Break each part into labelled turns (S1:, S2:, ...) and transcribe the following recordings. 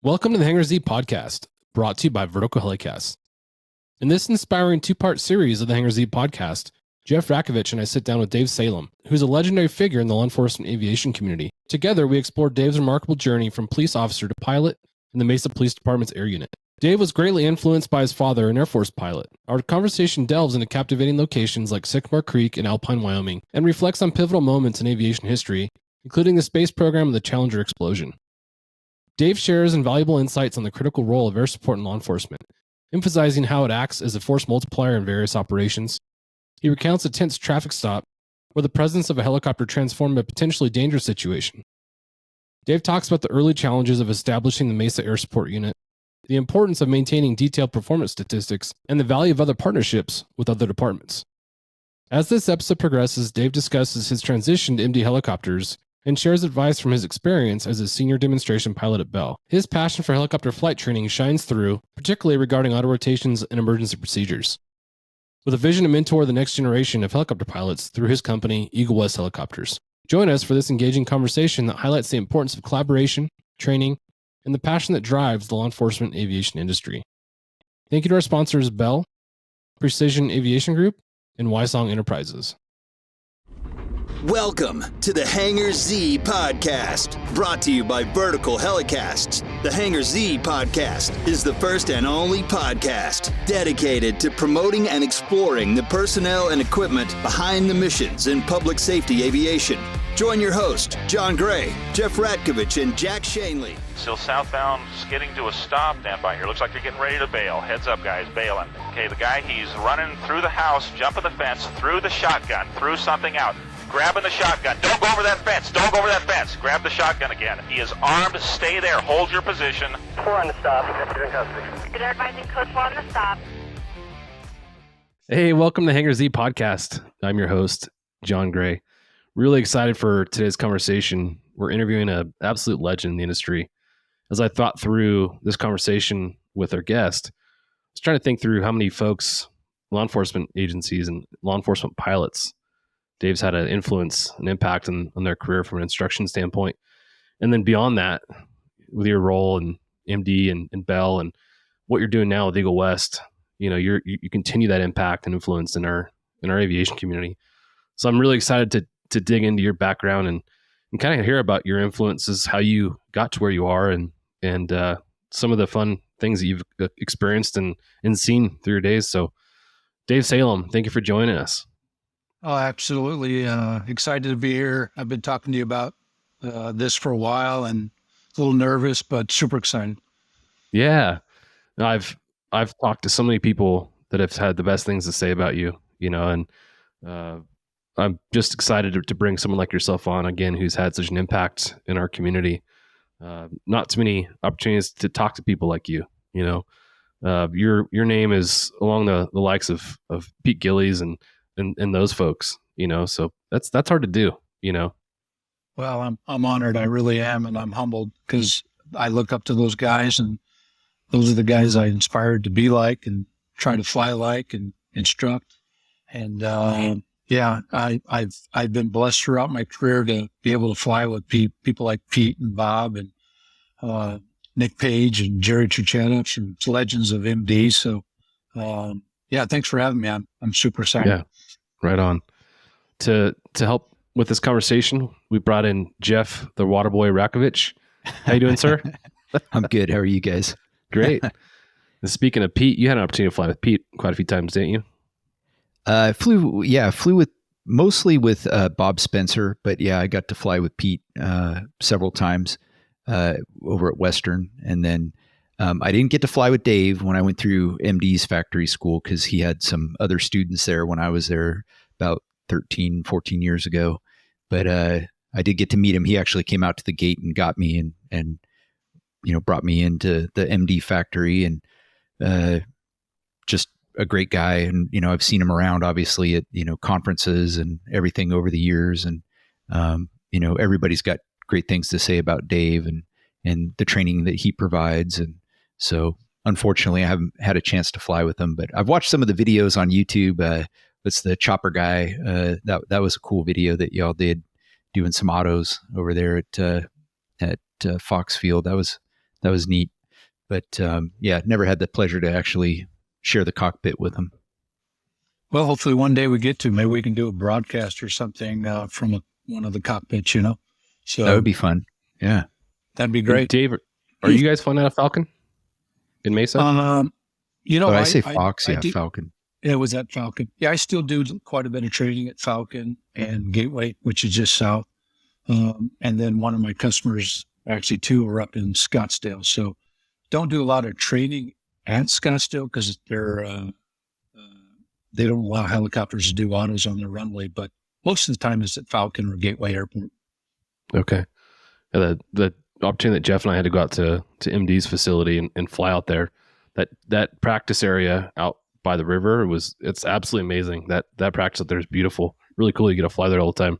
S1: Welcome to the Hangar Z podcast, brought to you by Vertical Helicast. In this inspiring two-part series of the Hangar Z podcast, Jeff Ratkovich and I sit down with Dave Salem, who's a legendary figure in the law enforcement aviation community. Together, we explore Dave's remarkable journey from police officer to pilot in the Mesa Police Department's air unit. Dave was greatly influenced by his father, an Air Force pilot. Our conversation delves into captivating locations like Sycamore Creek and Alpine, Wyoming, and reflects on pivotal moments in aviation history, including the space program and the Challenger explosion. Dave shares invaluable insights on the critical role of air support in law enforcement, emphasizing how it acts as a force multiplier in various operations. He recounts a tense traffic stop where the presence of a helicopter transformed a potentially dangerous situation. Dave talks about the early challenges of establishing the Mesa Air Support Unit, the importance of maintaining detailed performance statistics, and the value of other partnerships with other departments. As this episode progresses, Dave discusses his transition to MD helicopters and shares advice from his experience as a senior demonstration pilot at Bell. His passion for helicopter flight training shines through, particularly regarding auto rotations and emergency procedures. With a vision to mentor the next generation of helicopter pilots through his company, Eagle West Helicopters. Join us for this engaging conversation that highlights the importance of collaboration, training, and the passion that drives the law enforcement aviation industry. Thank you to our sponsors, Bell, Precision Aviation Group, and Wysong Enterprises.
S2: Welcome to the Hangar Z podcast, brought to you by Vertical Helicasts. The Hangar Z podcast is the first and only podcast dedicated to promoting and exploring the personnel and equipment behind the missions in public safety aviation. Join your host, John Gray, Jeff Ratkovich, and Jack Shanley.
S3: Still southbound, skidding to a stop. Stand by here. Looks like they're getting ready to bail. Heads up, guys, bailing. Okay, the guy, he's running through the house, jumping the fence, through the shotgun, through something out. Grabbing the shotgun. Don't go over that fence. Don't go over that fence. Grab the shotgun again. He is armed. Stay there. Hold your position.
S4: 4 on the stop. You're in custody.
S5: Good advising code 4 on the stop.
S1: Hey, welcome to Hangar Z podcast. I'm your host, John Gray. Really excited for today's conversation. We're interviewing an absolute legend in the industry. As I thought through this conversation with our guest, I was trying to think through how many folks, law enforcement agencies and law enforcement pilots, Dave's had an influence, an impact on their career from an instruction standpoint. And then beyond that, with your role in MD and Bell and what you're doing now with Eagle West, you continue that impact and influence in our aviation community. So I'm really excited to dig into your background and kind of hear about your influences, how you got to where you are, and some of the fun things that you've experienced and seen through your days. So Dave Salem, thank you for joining us.
S6: Oh, absolutely. Excited to be here. I've been talking to you about this for a while and a little nervous, but super excited.
S1: Yeah. I've talked to so many people that have had the best things to say about you, and I'm just excited to bring someone like yourself on again, who's had such an impact in our community. Not too many opportunities to talk to people like you, your name is along the likes of Pete Gillies and those folks, so that's hard to do,
S6: Well, I'm honored. I really am. And I'm humbled because I look up to those guys, and those are the guys I inspired to be like and try to fly like and instruct. And, I've been blessed throughout my career to be able to fly with people like Pete and Bob and, Nick Page and Jerry Truchetich and legends of MD. So, thanks for having me. I'm super excited.
S1: Yeah. Right on. To help with this conversation, we brought in Jeff, the Waterboy Ratkovich. How you doing, sir?
S7: I'm good. How are you guys?
S1: Great. And speaking of Pete, you had an opportunity to fly with Pete quite a few times, didn't you?
S7: I flew mostly with Bob Spencer, but I got to fly with Pete several times over at Western. And then I didn't get to fly with Dave when I went through MD's factory school because he had some other students there when I was there about 13, 14 years ago. But I did get to meet him. He actually came out to the gate and got me and brought me into the MD factory, and just a great guy. And, I've seen him around obviously at, conferences and everything over the years. And, everybody's got great things to say about Dave and the training that he provides. And so unfortunately I haven't had a chance to fly with him, but I've watched some of the videos on YouTube. It's the chopper guy. That was a cool video that y'all did doing some autos over there at Fox Field. That that was neat. But yeah, never had the pleasure to actually share the cockpit with them.
S6: Well, hopefully one day we get to. Maybe we can do a broadcast or something from one of the cockpits, you know? So
S7: That would be fun. Yeah.
S6: that'd be great.
S1: Dave, are you guys flying out of Falcon in Mesa?
S6: You know,
S7: Oh, I say Fox,
S6: I
S7: yeah,
S6: do-
S7: Falcon.
S6: Yeah, it was at Falcon. Yeah, I still do quite a bit of training at Falcon and Gateway, which is just south. And then one of my customers, actually two, are up in Scottsdale. So don't do a lot of training at Scottsdale because they don't allow helicopters to do autos on their runway. But most of the time it's at Falcon or Gateway Airport.
S1: Okay. The opportunity that Jeff and I had to go out to MD's facility and fly out there, that practice area out by the river it's absolutely amazing. That practice out there is beautiful. Really cool. You get to fly there all the time.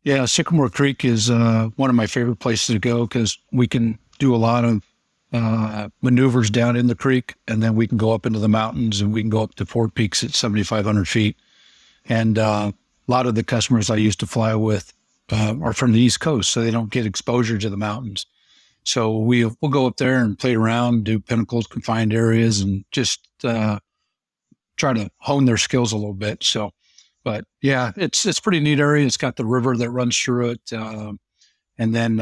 S6: Yeah, Sycamore Creek is one of my favorite places to go because we can do a lot of maneuvers down in the creek, and then we can go up into the mountains, and we can go up to Fort Peaks at 7,500 feet. And a lot of the customers I used to fly with are from the East Coast, so they don't get exposure to the mountains. So we'll go up there and play around, do pinnacles, confined areas, and just try to hone their skills a little bit. So, but yeah, it's a pretty neat area. It's got the river that runs through it. And then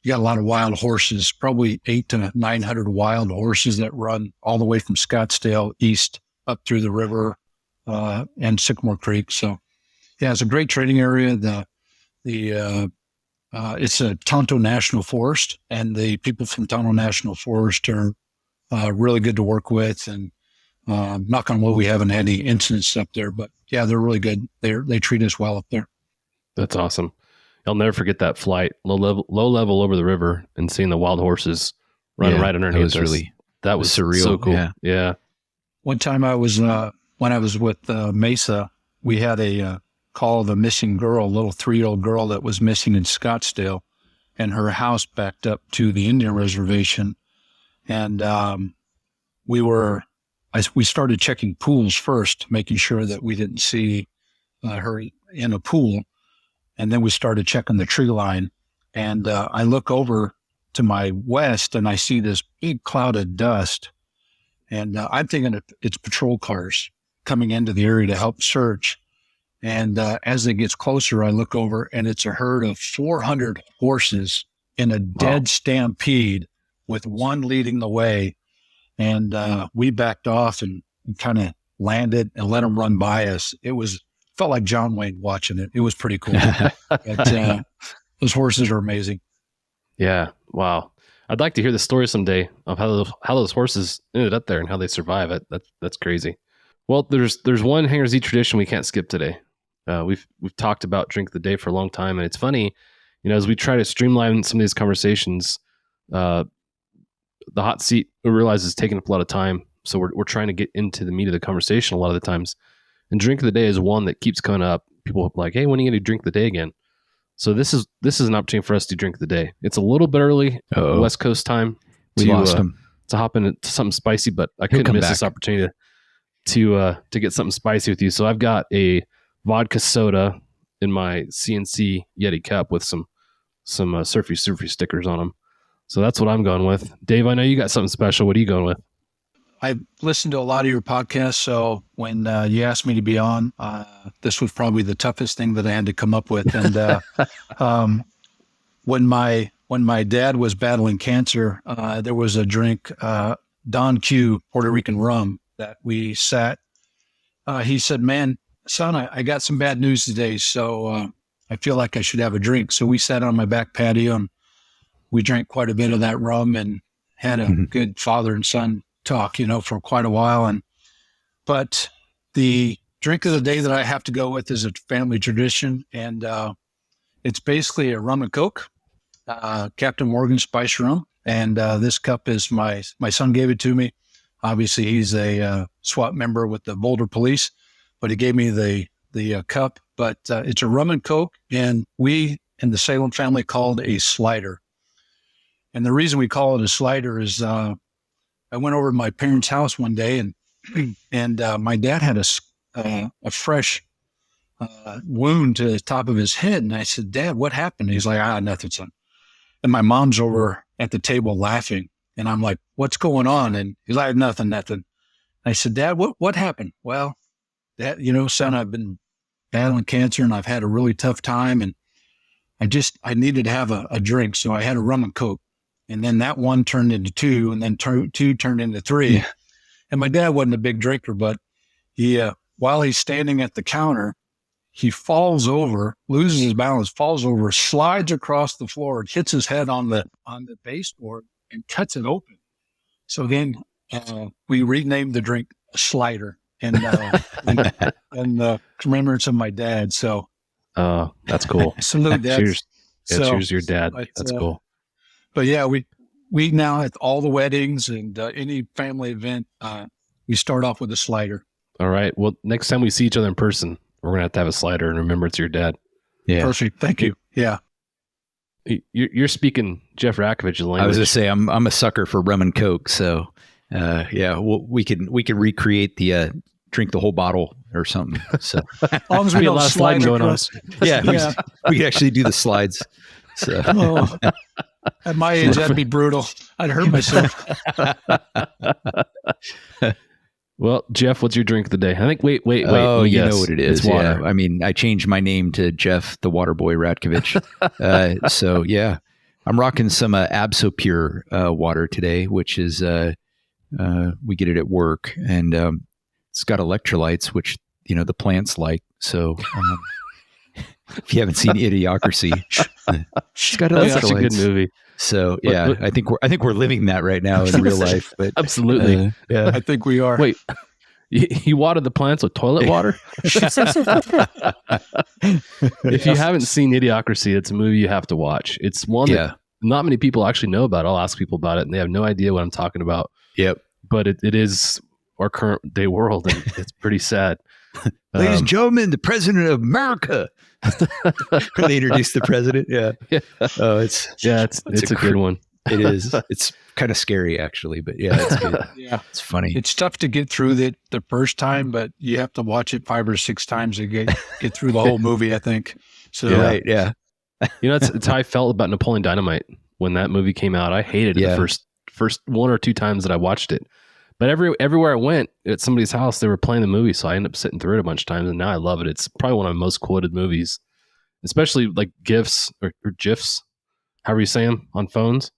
S6: you got a lot of wild horses, probably 800 to 900 wild horses that run all the way from Scottsdale east up through the river and Sycamore Creek. So yeah, it's a great training area. It's a Tonto National Forest, and the people from Tonto National Forest are really good to work with. And knock on wood, we haven't had any incidents up there, but yeah, they're really good. They treat us well up there.
S1: That's awesome. I'll never forget that flight, low level over the river, and seeing the wild horses running right underneath us. That was
S7: surreal.
S1: So cool. Yeah.
S6: One time when I was with Mesa, we had a call of a missing girl, a little 3-year-old girl that was missing in Scottsdale, and her house backed up to the Indian reservation. And we started checking pools first, making sure that we didn't see her in a pool. And then we started checking the tree line. And I look over to my west and I see this big cloud of dust. And I'm thinking it's patrol cars coming into the area to help search. And as it gets closer, I look over and it's a herd of 400 horses in a dead stampede with one leading the way. And we backed off and kind of landed and let them run by us. Felt like John Wayne watching it. It was pretty cool. But, those horses are amazing.
S1: Yeah. Wow. I'd like to hear the story someday of how those horses ended up there and how they survive it. That's crazy. Well, there's one Hangar Z tradition we can't skip today. We've talked about drink of the day for a long time, and it's funny, as we try to streamline some of these conversations, the hot seat we realize is taking up a lot of time. So we're trying to get into the meat of the conversation a lot of the times. And drink of the day is one that keeps coming up. People are like, hey, when are you going to drink the day again? So this is an opportunity for us to drink the day. It's a little bit early, West Coast time.
S7: We lost him.
S1: To hop into something spicy, but I couldn't miss this opportunity to get something spicy with you. So I've got a vodka soda in my CNC Yeti cup with some surfy stickers on them. So that's what I'm going with. Dave, I know you got something special. What are you going with?
S6: I've listened to a lot of your podcasts, so when you asked me to be on, this was probably the toughest thing that I had to come up with. And when my dad was battling cancer, there was a drink, Don Q, Puerto Rican rum, that we sat. He said, man, son, I got some bad news today, so I feel like I should have a drink. So we sat on my back patio, and we drank quite a bit of that rum and had a good father and son talk, for quite a while. But the drink of the day that I have to go with is a family tradition, and it's basically a rum and Coke, Captain Morgan Spice rum. And this cup is my son gave it to me. Obviously, he's a SWAT member with the Boulder Police, but he gave me the cup. But it's a rum and Coke, and we in the Salem family call it a slider. And the reason we call it a slider is I went over to my parents' house one day, and my dad had a fresh wound to the top of his head. And I said, Dad, what happened? He's like, nothing, son. And my mom's over at the table laughing. And I'm like, what's going on? And he's like, nothing. I said, Dad, what happened? Well, Dad, son, I've been battling cancer and I've had a really tough time. And I needed to have a drink. So I had a rum and Coke. And then that one turned into two, and then two turned into three. Yeah. And my dad wasn't a big drinker, but while he's standing at the counter, he falls over, loses his balance, falls over, slides across the floor, and hits his head on the baseboard and cuts it open. So then we renamed the drink Slider in remembrance of my dad. So,
S1: that's cool.
S6: Salute, Dad.
S1: Cheers. Yeah, cheers to your dad. That's cool.
S6: But yeah, we now at all the weddings and any family event, we start off with a Slider.
S1: All right. Well, next time we see each other in person, we're going to have a Slider and remember it's your dad.
S7: Yeah.
S6: Perfect. Thank you. Yeah.
S1: You're speaking Jeff Ratkovich's language.
S7: I was going to say, I'm a sucker for rum and Coke. So, we can recreate the drink the whole bottle or something. So
S6: as long as we don't slide
S1: going on.
S7: Yeah. We can actually do the slides. So.
S6: At my age, that'd be brutal. I'd hurt myself.
S7: Well,
S1: Jeff, what's your drink of the day? I think, wait.
S7: Oh, you know what it is.
S1: It's water.
S7: Yeah. I mean, I changed my name to Jeff, the water boy Ratkovich. So yeah, I'm rocking some Absopure water today, which is, we get it at work, and it's got electrolytes, which, the plants like. So, if you haven't seen Idiocracy, it's got electrolytes.
S1: That's such a good movie.
S7: So yeah, I think we're living that right now in real life. But
S1: absolutely,
S6: yeah, I think we are.
S1: Wait, you watered the plants with toilet water? If you haven't seen Idiocracy, it's a movie you have to watch. It's one that not many people actually know about. I'll ask people about it, and they have no idea what I'm talking about.
S7: Yep.
S1: But it is our current day world, and it's pretty sad.
S7: Ladies and gentlemen, the president of America. They introduced the president. Yeah. Oh, it's
S1: a good one.
S7: It is. It's kind of scary, actually, but yeah, it's good.
S6: Yeah,
S7: it's funny.
S6: It's tough to get through the first time, but you have to watch it 5 or 6 times to get through the whole movie, I think. So
S7: right, yeah.
S1: It's how I felt about Napoleon Dynamite when that movie came out. I hated it the first 1 or 2 times that I watched it. But everywhere I went at somebody's house, they were playing the movie, so I ended up sitting through it a bunch of times, and now I love it. It's probably one of my most quoted movies, especially like GIFs or GIFs, however you say them, on phones.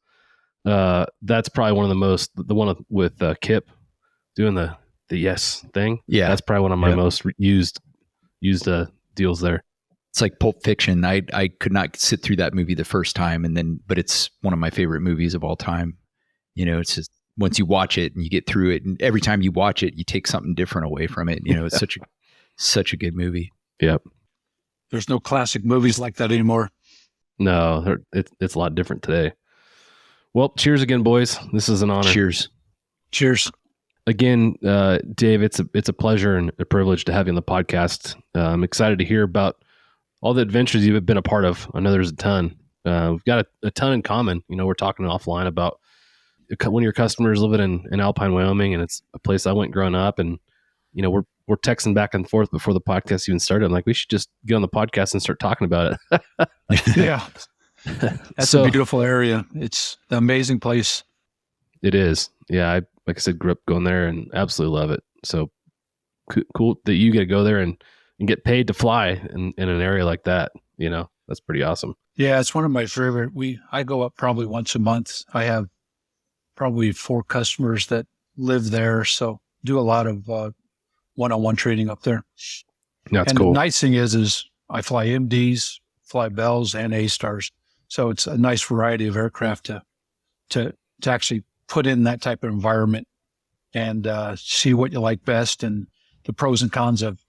S1: That's probably one of the most, the one with Kip doing the yes thing.
S7: Yeah,
S1: that's probably one of my most used deals there.
S7: It's like Pulp Fiction. I could not sit through that movie the first time, but it's one of my favorite movies of all time. It's just, once you watch it and you get through it, and every time you watch it, you take something different away from it. It's such a good movie.
S1: Yep.
S6: There's no classic movies like that anymore.
S1: No, it's a lot different today. Well, cheers again, boys. This is an honor.
S7: Cheers.
S6: Cheers.
S1: Again, Dave, it's a pleasure and a privilege to have you on the podcast. I'm excited to hear about all the adventures you've been a part of. I know there's a ton. We've got a ton in common. We're talking offline about one of your customers living in Alpine, Wyoming, and it's a place I went growing up. And we're texting back and forth before the podcast even started. I'm like, we should just get on the podcast and start talking about it.
S6: Yeah, that's a beautiful area. It's an amazing place.
S1: It is. Yeah, like I said, grew up going there and absolutely love it. So cool that you get to go there and get paid to fly in an area like that. That's pretty awesome.
S6: Yeah, it's one of my favorite. I go up probably once a month. I have probably 4 customers that live there, so do a lot of one-on-one training up there.
S1: That's
S6: and
S1: cool.
S6: The nice thing is I fly MDs, fly Bells, and A-Stars, so it's a nice variety of aircraft to actually put in that type of environment and see what you like best and the pros and cons of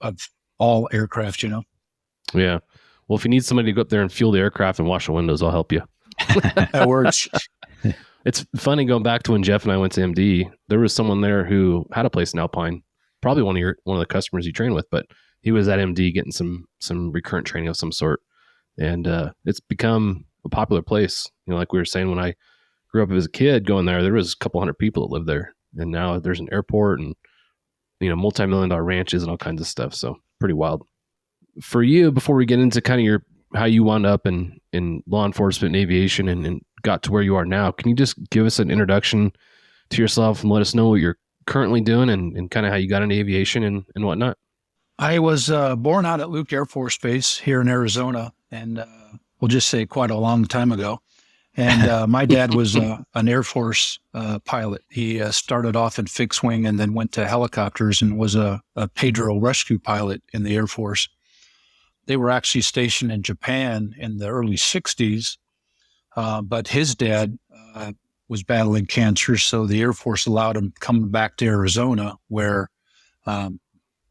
S6: all aircraft.
S1: Yeah. Well, if you need somebody to go up there and fuel the aircraft and wash the windows, I'll help you.
S6: That works.
S1: It's funny going back to when Jeff and I went to MD. There was someone there who had a place in Alpine, probably one of the customers you train with, but he was at MD getting some recurrent training of some sort, and it's become a popular place. Like we were saying, when I grew up as a kid going there was a couple hundred people that lived there, and now there's an airport and multi-million-dollar ranches and all kinds of stuff. So pretty wild. For you, before we get into kind of how you wound up in law enforcement and aviation and got to where you are now. Can you just give us an introduction to yourself and let us know what you're currently doing and kind of how you got into aviation and whatnot?
S6: I was born out at Luke Air Force Base here in Arizona, and we'll just say quite a long time ago. And my dad was an Air Force pilot. He started off in fixed wing and then went to helicopters and was a Pedro rescue pilot in the Air Force. They were actually stationed in Japan in the early 60s, but his dad was battling cancer, so the Air Force allowed him to come back to Arizona, where all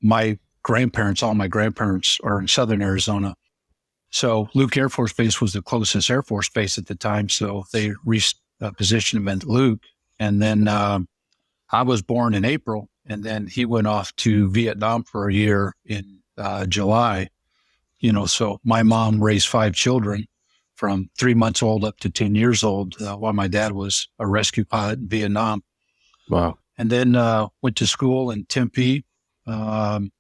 S6: my grandparents are in southern Arizona. So Luke Air Force Base was the closest Air Force base at the time, so they repositioned him at Luke. And then I was born in April, and then he went off to Vietnam for a year in July. So my mom raised 5 children from 3 months old up to 10 years old while my dad was a rescue pilot in Vietnam.
S1: Wow.
S6: And then went to school in Tempe, and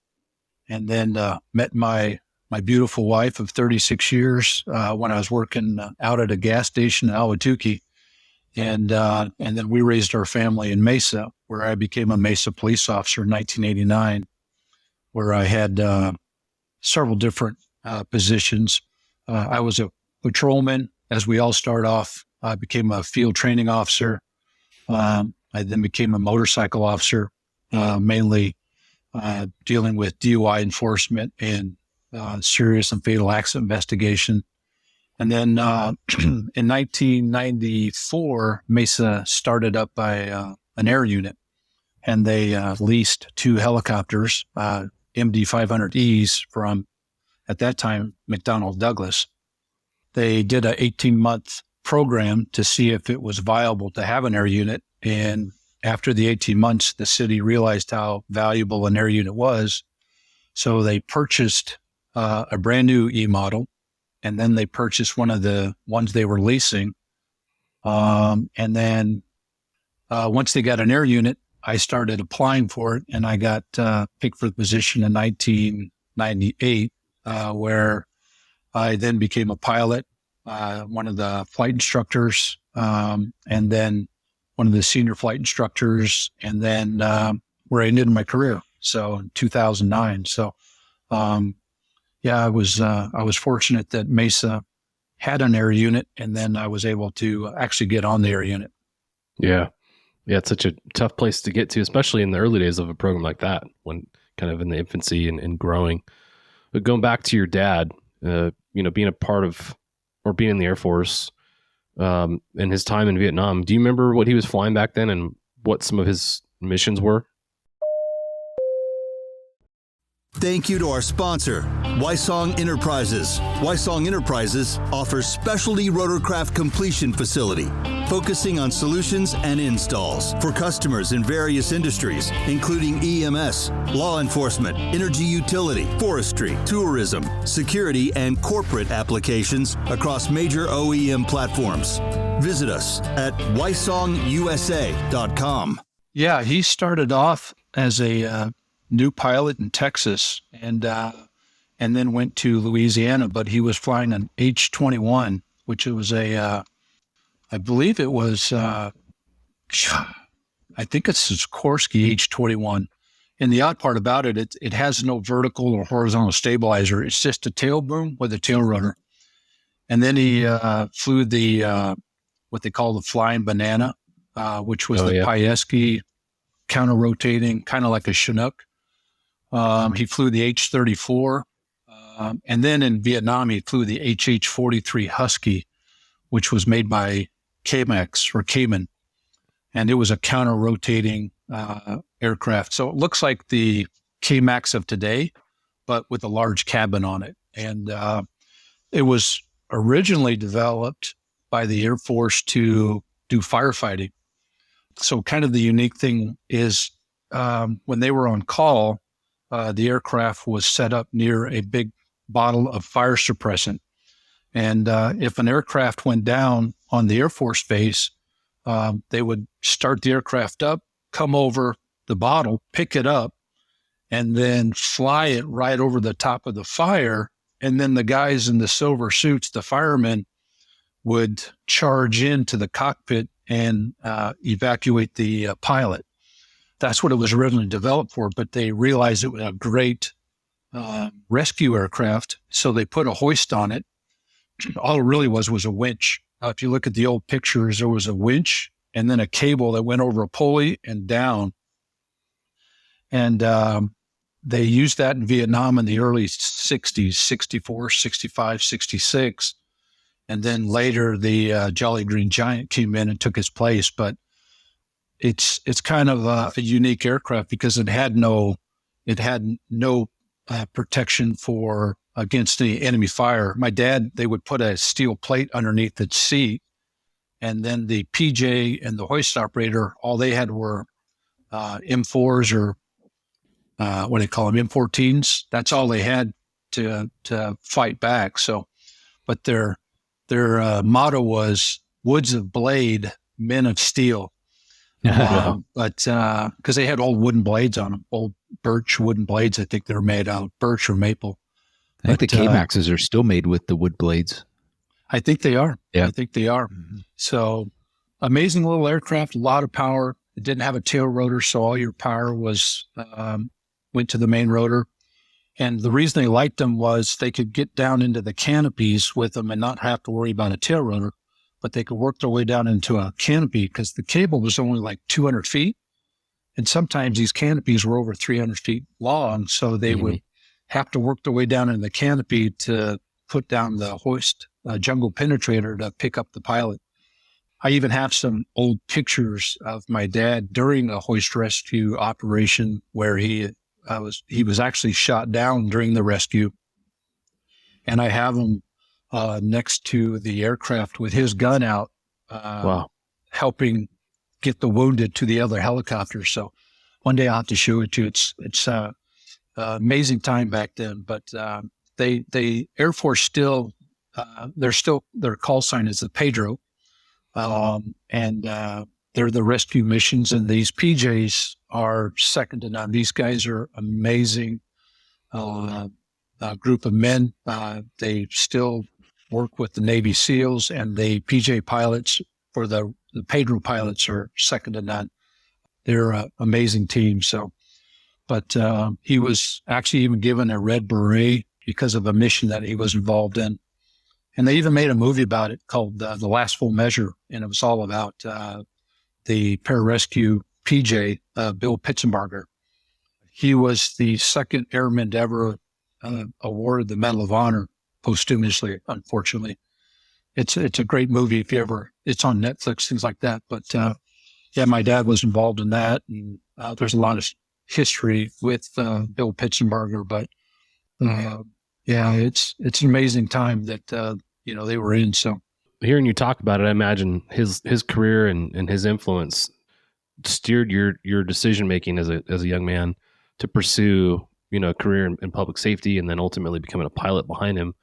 S6: then met my beautiful wife of 36 years when I was working out at a gas station in Ahwatukee. And then we raised our family in Mesa, where I became a Mesa police officer in 1989, where I had several different positions. I was a patrolman. As we all start off, I became a field training officer. I then became a motorcycle officer, mainly dealing with DUI enforcement and serious and fatal accident investigation. And then in 1994, Mesa started up by an air unit, and they leased 2 helicopters, MD-500Es from, at that time, McDonnell Douglas. They did an 18-month program to see if it was viable to have an air unit. And after the 18 months, the city realized how valuable an air unit was. So they purchased a brand new E-model, and then they purchased one of the ones they were leasing. And then once they got an air unit, I started applying for it, and I got picked for the position in 1998, where I then became a pilot, one of the flight instructors, and then one of the senior flight instructors, and then where I ended my career. So in 2009. So, I was fortunate that Mesa had an air unit, and then I was able to actually get on the air unit.
S1: Yeah. Yeah. It's such a tough place to get to, especially in the early days of a program like that, when kind of in the infancy and growing. But going back to your dad, being a part of, or being in the Air Force, and his time in Vietnam, do you remember what he was flying back then and what some of his missions were?
S2: Thank you to our sponsor, Wysong Enterprises. Wysong Enterprises offers specialty rotorcraft completion facility, focusing on solutions and installs for customers in various industries, including EMS, law enforcement, energy utility, forestry, tourism, security, and corporate applications across major OEM platforms. Visit us at wysongusa.com.
S6: Yeah, he started off as a new pilot in Texas, and then went to Louisiana, but he was flying an H-21, which was I believe it was, I think it's a Sikorsky H-21. And the odd part about it, it has no vertical or horizontal stabilizer. It's just a tail boom with a tail rotor. And then he flew the what they call the flying banana, which was Piesky counter-rotating, kind of like a Chinook. He flew the H-34, and then in Vietnam, he flew the HH-43 Husky, which was made by K-Max or Cayman, and it was a counter-rotating aircraft. So it looks like the K-Max of today, but with a large cabin on it. And it was originally developed by the Air Force to do firefighting. So kind of the unique thing is when they were on call, the aircraft was set up near a big bottle of fire suppressant. And if an aircraft went down on the Air Force base, they would start the aircraft up, come over the bottle, pick it up, and then fly it right over the top of the fire. And then the guys in the silver suits, the firemen, would charge into the cockpit and evacuate the pilot. That's what it was originally developed for, but they realized it was a great rescue aircraft, so they put a hoist on it. All it really was a winch. If you look at the old pictures, there was a winch and then a cable that went over a pulley and down. And they used that in Vietnam in the early 60s, 64, 65, 66. And then later the Jolly Green Giant came in and took its place. But it's kind of a unique aircraft because it had no protection against any enemy fire. My dad, they would put a steel plate underneath the seat, and then the PJ and the hoist operator, all they had were M4s or what do they call them, M14s. That's all they had to fight back. So, but their motto was "Woods of Blade, Men of Steel." But because they had old wooden blades on them, old birch wooden blades. I think they're made out of birch or maple.
S7: I think the K-Maxes are still made with the wood blades.
S6: I think they are.
S7: Yeah.
S6: I think they are. Mm-hmm. So amazing little aircraft, a lot of power. It didn't have a tail rotor, so all your power was went to the main rotor. And the reason they liked them was they could get down into the canopies with them and not have to worry about a tail rotor, but they could work their way down into a canopy because the cable was only like 200 feet. And sometimes these canopies were over 300 feet long, so they would have to work their way down in the canopy to put down the hoist jungle penetrator to pick up the pilot. I even have some old pictures of my dad during a hoist rescue operation where he was actually shot down during the rescue. And I have him next to the aircraft with his gun out, helping get the wounded to the other helicopters. So one day I'll have to show it to you. It's amazing time back then, but the Air Force still, their call sign is the Pedro. And they're the rescue missions, and these PJs are second to none. These guys are amazing group of men. They still work with the Navy SEALs, and the PJ pilots for the Pedro pilots are second to none. They're an amazing team. So, but he was actually even given a red beret because of a mission that he was involved in. And they even made a movie about it called The Last Full Measure, and it was all about the pararescue PJ, Bill Pitzenbarger. He was the second airman to ever awarded the Medal of Honor posthumously, unfortunately. It's a great movie if you ever, it's on Netflix, things like that. But yeah, my dad was involved in that, and there's a lot of history with Bill Pitzenbarger, but yeah, it's an amazing time that they were in. So
S1: hearing you talk about it, I imagine his career and his influence steered your decision making as a young man to pursue a career in public safety, and then ultimately becoming a pilot behind him.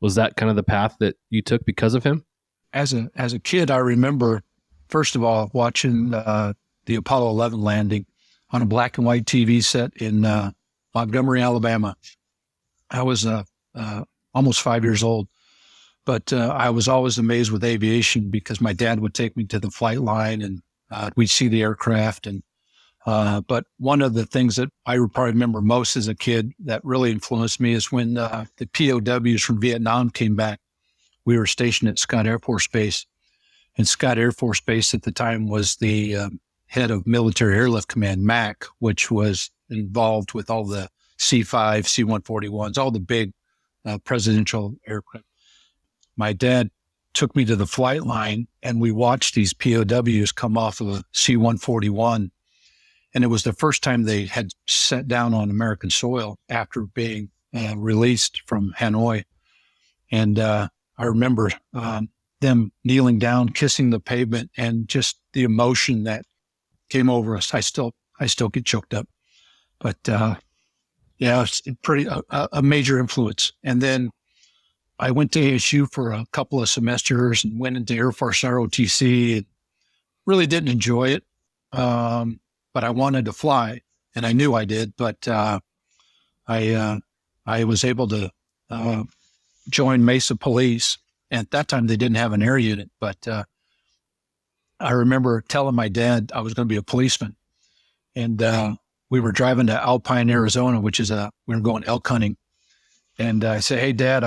S1: Was that kind of the path that you took because of him?
S6: As a kid, I remember first of all watching the Apollo 11 landing on a black and white TV set in Montgomery, Alabama. I was almost 5 years old, but I was always amazed with aviation because my dad would take me to the flight line, and we'd see the aircraft. And but one of the things that I probably remember most as a kid that really influenced me is when the POWs from Vietnam came back. We were stationed at Scott Air Force Base, and Scott Air Force Base at the time was the head of Military Airlift Command, MAC, which was involved with all the C-5, C-141s, all the big presidential aircraft. My dad took me to the flight line, and we watched these POWs come off of a C-141. And it was the first time they had sat down on American soil after being released from Hanoi. And I remember them kneeling down, kissing the pavement, and just the emotion that came over us. I still get choked up. But yeah, it's pretty a major influence. And then I went to ASU for a couple of semesters and went into Air Force ROTC, and really didn't enjoy it. But I wanted to fly, and I knew I did. But I was able to join Mesa Police, And at that time, they didn't have an air unit, but I remember telling my dad I was going to be a policeman. And we were driving to Alpine, Arizona, which is we were going elk hunting. And I said, "Hey, Dad,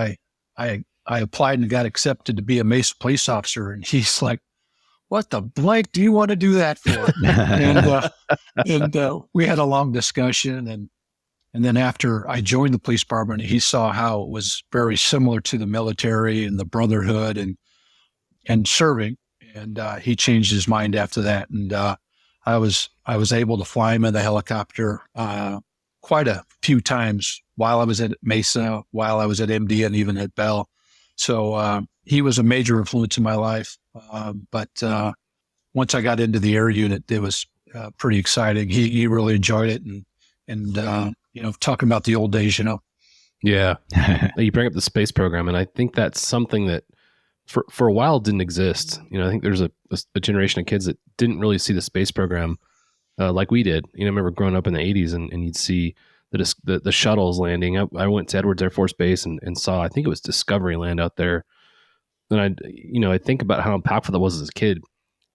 S6: I applied and got accepted to be a Mesa police officer." And he's like, "What the blank do you want to do that for?" and we had a long discussion. And then after I joined the police department, he saw how it was very similar to the military and the brotherhood and serving. And he changed his mind after that. And I was able to fly him in the helicopter quite a few times while I was at Mesa, while I was at MD, and even at Bell. So he was a major influence in my life. But once I got into the air unit, it was pretty exciting. He really enjoyed it, and talking about the old days,
S1: Yeah. You bring up the space program, and I think that's something that for a while didn't exist. I think there's a generation of kids that didn't really see the space program like we did. I remember growing up in the 80s and you'd see the shuttles landing. I went to Edwards Air Force Base and saw, I think it was Discovery land out there. And I think about how impactful that was as a kid,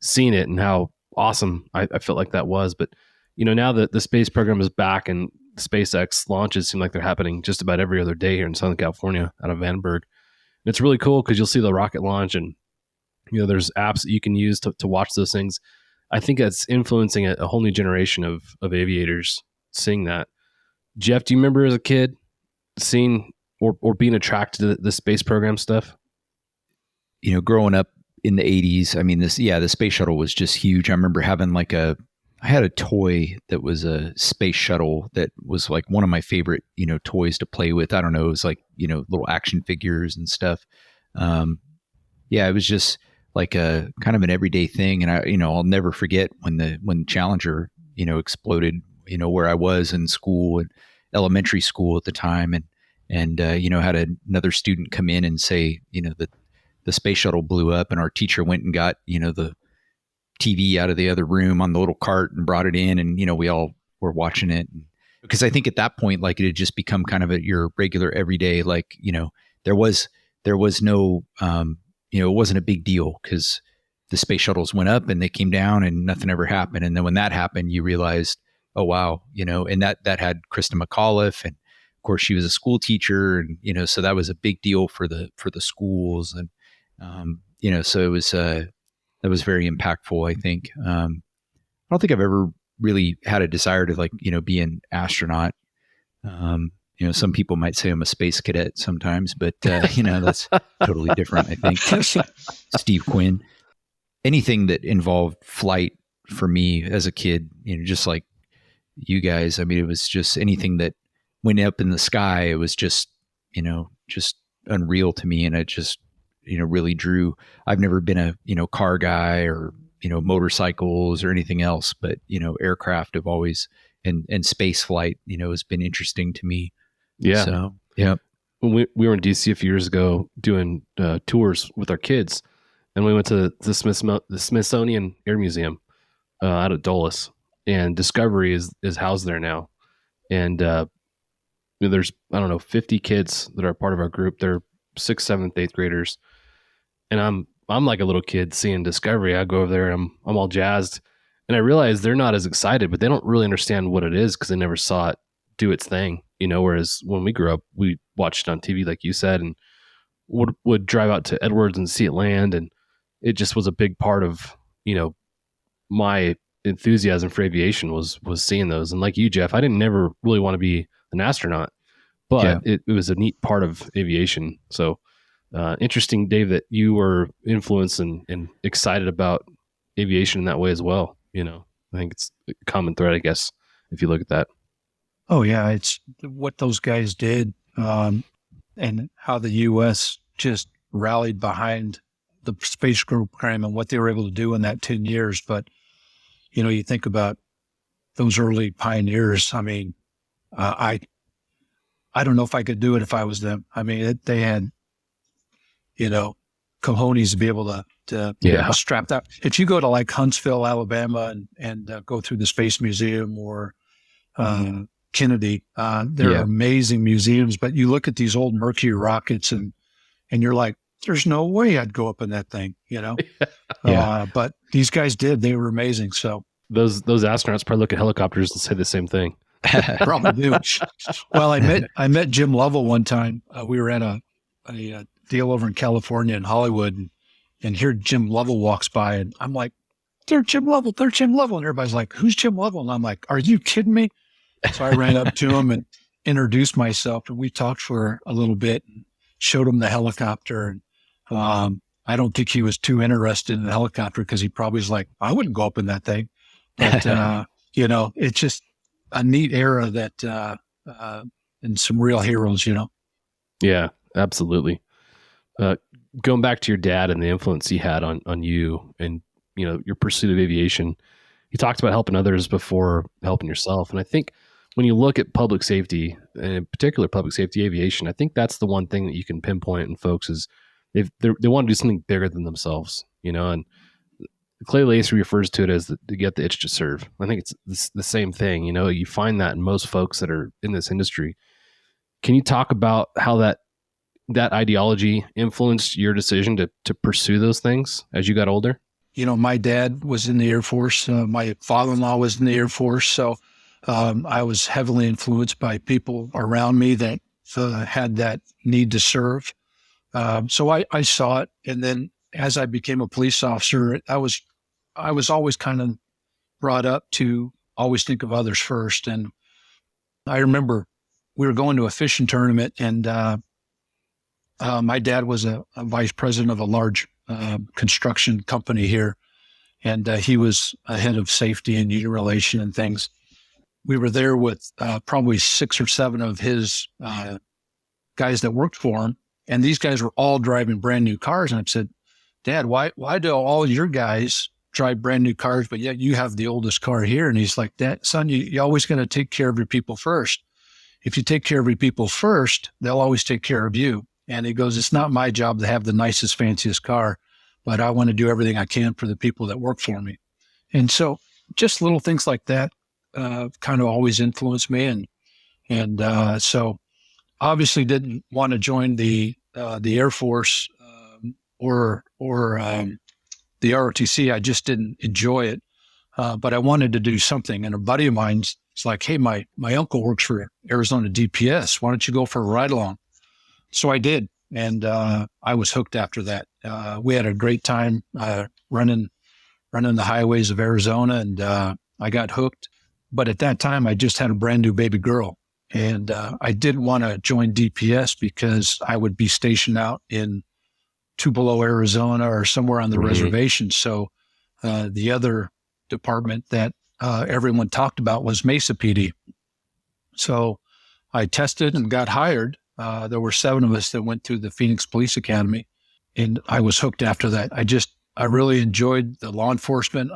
S1: seeing it and how awesome I felt like that was. But, now that the space program is back and SpaceX launches seem like they're happening just about every other day here in Southern California out of Vandenberg. And it's really cool because you'll see the rocket launch and, there's apps that you can use to watch those things. I think that's influencing a whole new generation of aviators seeing that. Jeff, do you remember as a kid seeing or being attracted to the space program stuff?
S7: Growing up in the 80s, I mean, the space shuttle was just huge. I remember having I had a toy that was a space shuttle that was like one of my favorite, toys to play with. I don't know. It was like, little action figures and stuff. It was just like a kind of an everyday thing. And I'll never forget when Challenger, exploded, where I was in school and elementary school at the time. And had another student come in and say, that the space shuttle blew up, and our teacher went and got, the TV out of the other room on the little cart and brought it in. And, we all were watching it. Because I think at that point, like, it had just become kind of your regular everyday, like, there was no, it wasn't a big deal because the space shuttles went up and they came down and nothing ever happened. And then when that happened, you realized, oh, wow, and that had Krista McAuliffe. And of course she was a school teacher, and, so that was a big deal for the schools. And, so it was, that was very impactful, I think. I don't think I've ever really had a desire to be an astronaut. Some people might say I'm a space cadet sometimes, but that's totally different, I think. Steve Quinn. Anything that involved flight for me as a kid, just like you guys, I mean, it was just anything that went up in the sky. It was just unreal to me. And it just, really drew. I've never been a, car guy or, motorcycles or anything else, but, aircraft have always, and space flight, has been interesting to me.
S1: Yeah.
S7: So, yeah.
S1: When we were in DC a few years ago doing tours with our kids, and we went to the Smithsonian Air Museum out at Dulles, and Discovery is housed there now. And there's, 50 kids that are part of our group. They're 6th, 7th, 8th graders. And I'm like a little kid seeing Discovery. I go over there and I'm all jazzed. And I realize they're not as excited, but they don't really understand what it is because they never saw it do its thing. Whereas when we grew up, we watched it on TV, like you said, and would drive out to Edwards and see it land. And it just was a big part of, my enthusiasm for aviation was seeing those. And like you, Jeff, I didn't never really want to be an astronaut, but it was a neat part of aviation. So interesting, Dave, that you were influenced and excited about aviation in that way as well. I think it's a common thread, I guess, if you look at that.
S6: Oh yeah. It's what those guys did, and how the U.S. just rallied behind the space program and what they were able to do in that 10 years. But, you think about those early pioneers. I mean, I don't know if I could do it if I was them. I mean, they had, cojones to be able to strap that. If you go to like Huntsville, Alabama, and go through the Space Museum or Kennedy, there are amazing museums. But you look at these old Mercury rockets, and you're like, there's no way I'd go up in that thing,
S7: Yeah.
S6: But these guys did. They were amazing. So
S1: Those astronauts probably look at helicopters and say the same thing.
S6: probably do. Well, I met Jim Lovell one time. We were at a deal over in California in Hollywood, and here Jim Lovell walks by, and I'm like, "They're Jim Lovell. They're Jim Lovell." And everybody's like, "Who's Jim Lovell?" And I'm like, "Are you kidding me?" So I ran up to him and introduced myself, and we talked for a little bit and showed him the helicopter. And I don't think he was too interested in the helicopter because he probably was like, "I wouldn't go up in that thing." But it's just a neat era that and some real heroes.
S1: Yeah, absolutely. Going back to your dad and the influence he had on you and your pursuit of aviation, you talked about helping others before helping yourself, and I think when you look at public safety, and in particular public safety aviation, I think that's the one thing that you can pinpoint in folks is they want to do something bigger than themselves, and Clay Lacy refers to it as to get the itch to serve. I think it's the same thing. You find that in most folks that are in this industry. Can you talk about how that ideology influenced your decision to pursue those things as you got older?
S6: My dad was in the Air Force. My father-in-law was in the Air Force. So I was heavily influenced by people around me that had that need to serve. So I saw it. And then as I became a police officer, I was always kind of brought up to always think of others first. And I remember we were going to a fishing tournament, and my dad was a vice president of a large construction company here, and he was a head of safety and union relation and things. We were there with probably 6 or 7 of his guys that worked for him, and these guys were all driving brand new cars. And I said, "Dad, why do all your guys drive brand new cars, but yet you have the oldest car here?" And he's like, "Dad, son, you always got to take care of your people first. If you take care of your people first, they'll always take care of you." And he goes, "It's not my job to have the nicest, fanciest car, but I want to do everything I can for the people that work for me." And so just little things like that kind of always influenced me. And so obviously didn't want to join the Air Force or the ROTC. I just didn't enjoy it. But I wanted to do something. And a buddy of mine's like, "Hey, my uncle works for Arizona DPS. Why don't you go for a ride along?" So I did. And I was hooked after that. We had a great time running the highways of Arizona, and I got hooked. But at that time, I just had a brand new baby girl. And I didn't want to join DPS because I would be stationed out in Tupelo, Arizona, or somewhere on the reservation. So the other department that everyone talked about was Mesa PD. So I tested and got hired. There were 7 of us that went through the Phoenix Police Academy, and I was hooked after that. I really enjoyed the law enforcement.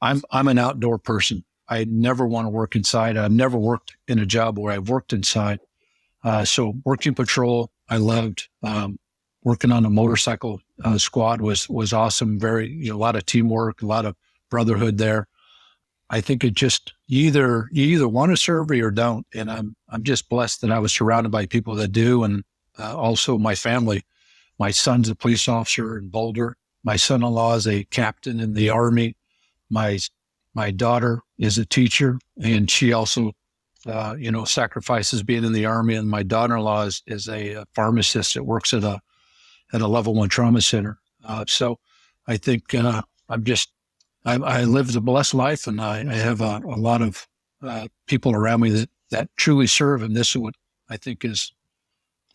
S6: I'm an outdoor person. I never want to work inside. I've never worked in a job where I've worked inside. So working patrol, I loved. Working on a motorcycle squad was awesome. Very, a lot of teamwork, a lot of brotherhood there. I think it just, you either want to serve or you don't. And I'm just blessed that I was surrounded by people that do. And also my family. My son's a police officer in Boulder. My son-in-law is a captain in the Army. My daughter is a teacher, and she also, sacrifices being in the Army. And my daughter-in-law is a pharmacist that works at a level 1 trauma center. So I think I lived a blessed life, and I have a lot of people around me that truly serve. And this is what I think is,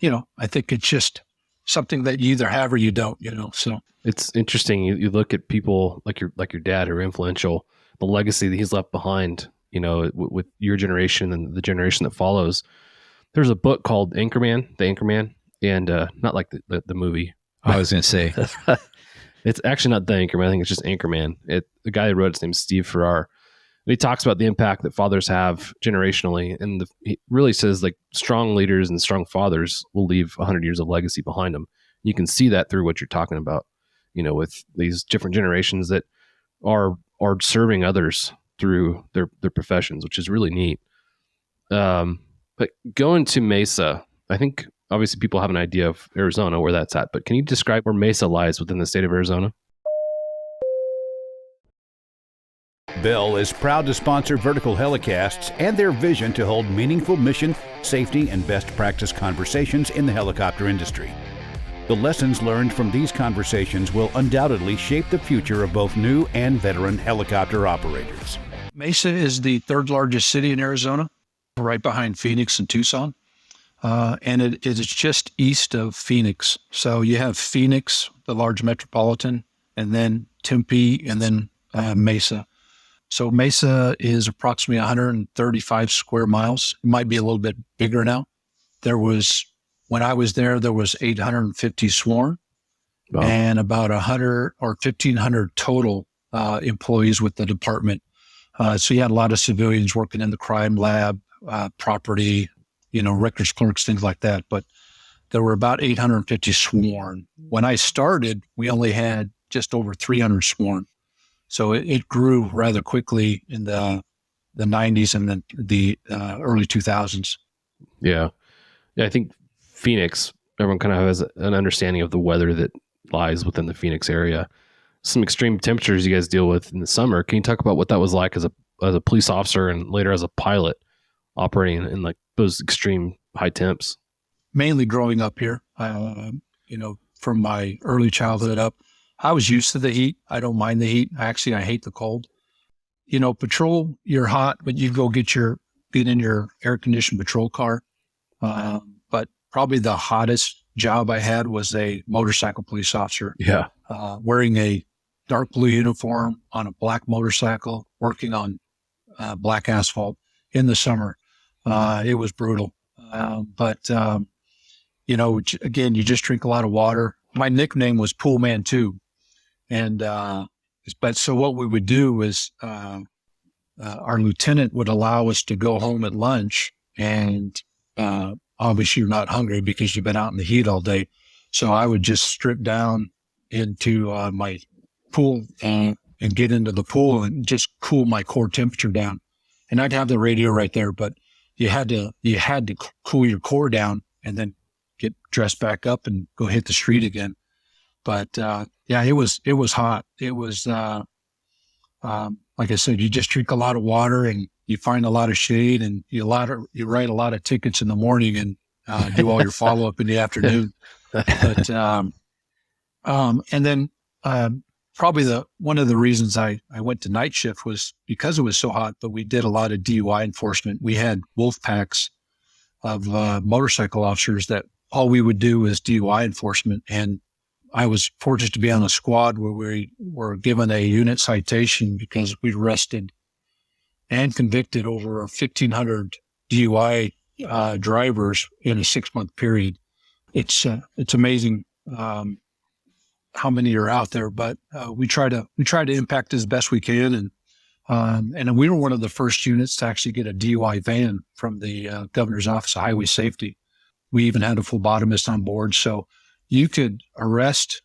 S6: I think it's just something that you either have or you don't, so.
S1: It's interesting. You look at people like your dad who are influential, the legacy that he's left behind, with your generation and the generation that follows. There's a book called The Anchorman, and not like the movie.
S7: I was going to say.
S1: It's actually not The Anchorman. I think it's just Anchorman. The guy who wrote it's named Steve Farrar. And he talks about the impact that fathers have generationally. And he really says like strong leaders and strong fathers will leave 100 years of legacy behind them. You can see that through what you're talking about, with these different generations that are serving others through their professions, which is really neat. But going to Mesa, I think obviously people have an idea of Arizona, where that's at, but can you describe where Mesa lies within the state of Arizona?
S8: Bell is proud to sponsor Vertical Helicasts and their vision to hold meaningful mission, safety, and best practice conversations in the helicopter industry. The lessons learned from these conversations will undoubtedly shape the future of both new and veteran helicopter operators.
S6: Mesa is the third largest city in Arizona, right behind Phoenix and Tucson. And it is just east of Phoenix. So you have Phoenix, the large metropolitan, and then Tempe, and then Mesa. So Mesa is approximately 135 square miles. It might be a little bit bigger now. When I was there was 850 sworn. Wow. And about 100 or 1,500 total employees with the department. So you had a lot of civilians working in the crime lab, property, records clerks, things like that. But there were about 850 sworn. When I started, we only had just over 300 sworn. So it grew rather quickly in the 90s and then the early 2000s.
S1: Yeah. I think Phoenix, everyone kind of has an understanding of the weather that lies within the Phoenix area. Some extreme temperatures you guys deal with in the summer. Can you talk about what that was like as a police officer and later as a pilot operating in like those extreme high temps?
S6: Mainly growing up here, from my early childhood up, I was used to the heat. I don't mind the heat. Actually, I hate the cold. Patrol, you're hot, but you go get in your air-conditioned patrol car. But probably the hottest job I had was a motorcycle police officer.
S1: Yeah.
S6: Wearing a dark blue uniform on a black motorcycle, working on black asphalt in the summer. It was brutal. But again, you just drink a lot of water. My nickname was Pool Man 2. But so what we would do is our lieutenant would allow us to go home at lunch, and obviously you're not hungry because you've been out in the heat all day. So I would just strip down into my pool and get into the pool and just cool my core temperature down. And I'd have the radio right there, but you had to cool your core down and then get dressed back up and go hit the street again. But it was hot. It was like I said, you just drink a lot of water and you find a lot of shade, and you write a lot of tickets in the morning and do all your follow up in the afternoon. But and then probably one of the reasons I went to night shift was because it was so hot. But we did a lot of DUI enforcement. We had wolf packs of motorcycle officers that all we would do is DUI enforcement. And I was fortunate to be on a squad where we were given a unit citation because we arrested and convicted over 1,500 DUI drivers in a 6-month period. It's amazing how many are out there, but we try to impact as best we can, and we were one of the first units to actually get a DUI van from the governor's office of highway safety. We even had a phlebotomist on board, so you could arrest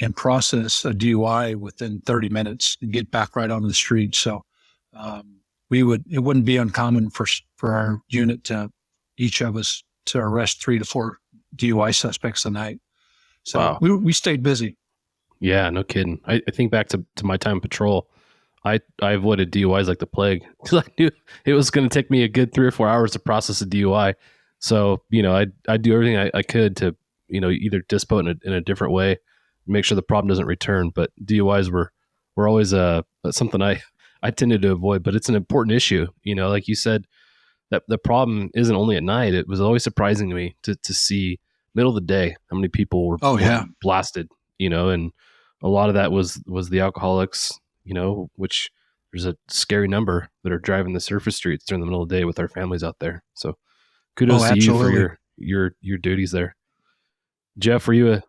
S6: and process a DUI within 30 minutes and get back right onto the street. So it wouldn't be uncommon for our unit to each of us to arrest 3 to 4 DUI suspects a night. So wow. we stayed busy.
S1: Yeah, no kidding. I think back to my time in patrol. I avoided DUIs like the plague because I knew it was going to take me a good 3 or 4 hours to process a DUI. So, I'd do everything I could to, either dispo it in a different way, make sure the problem doesn't return. But DUIs were always something I tended to avoid, but it's an important issue. Like you said, that the problem isn't only at night. It was always surprising to me to see middle of the day how many people were blasted, and a lot of that was the alcoholics, which there's a scary number that are driving the surface streets during the middle of the day with our families out there. So kudos to you for your duties there. Jeff, were you a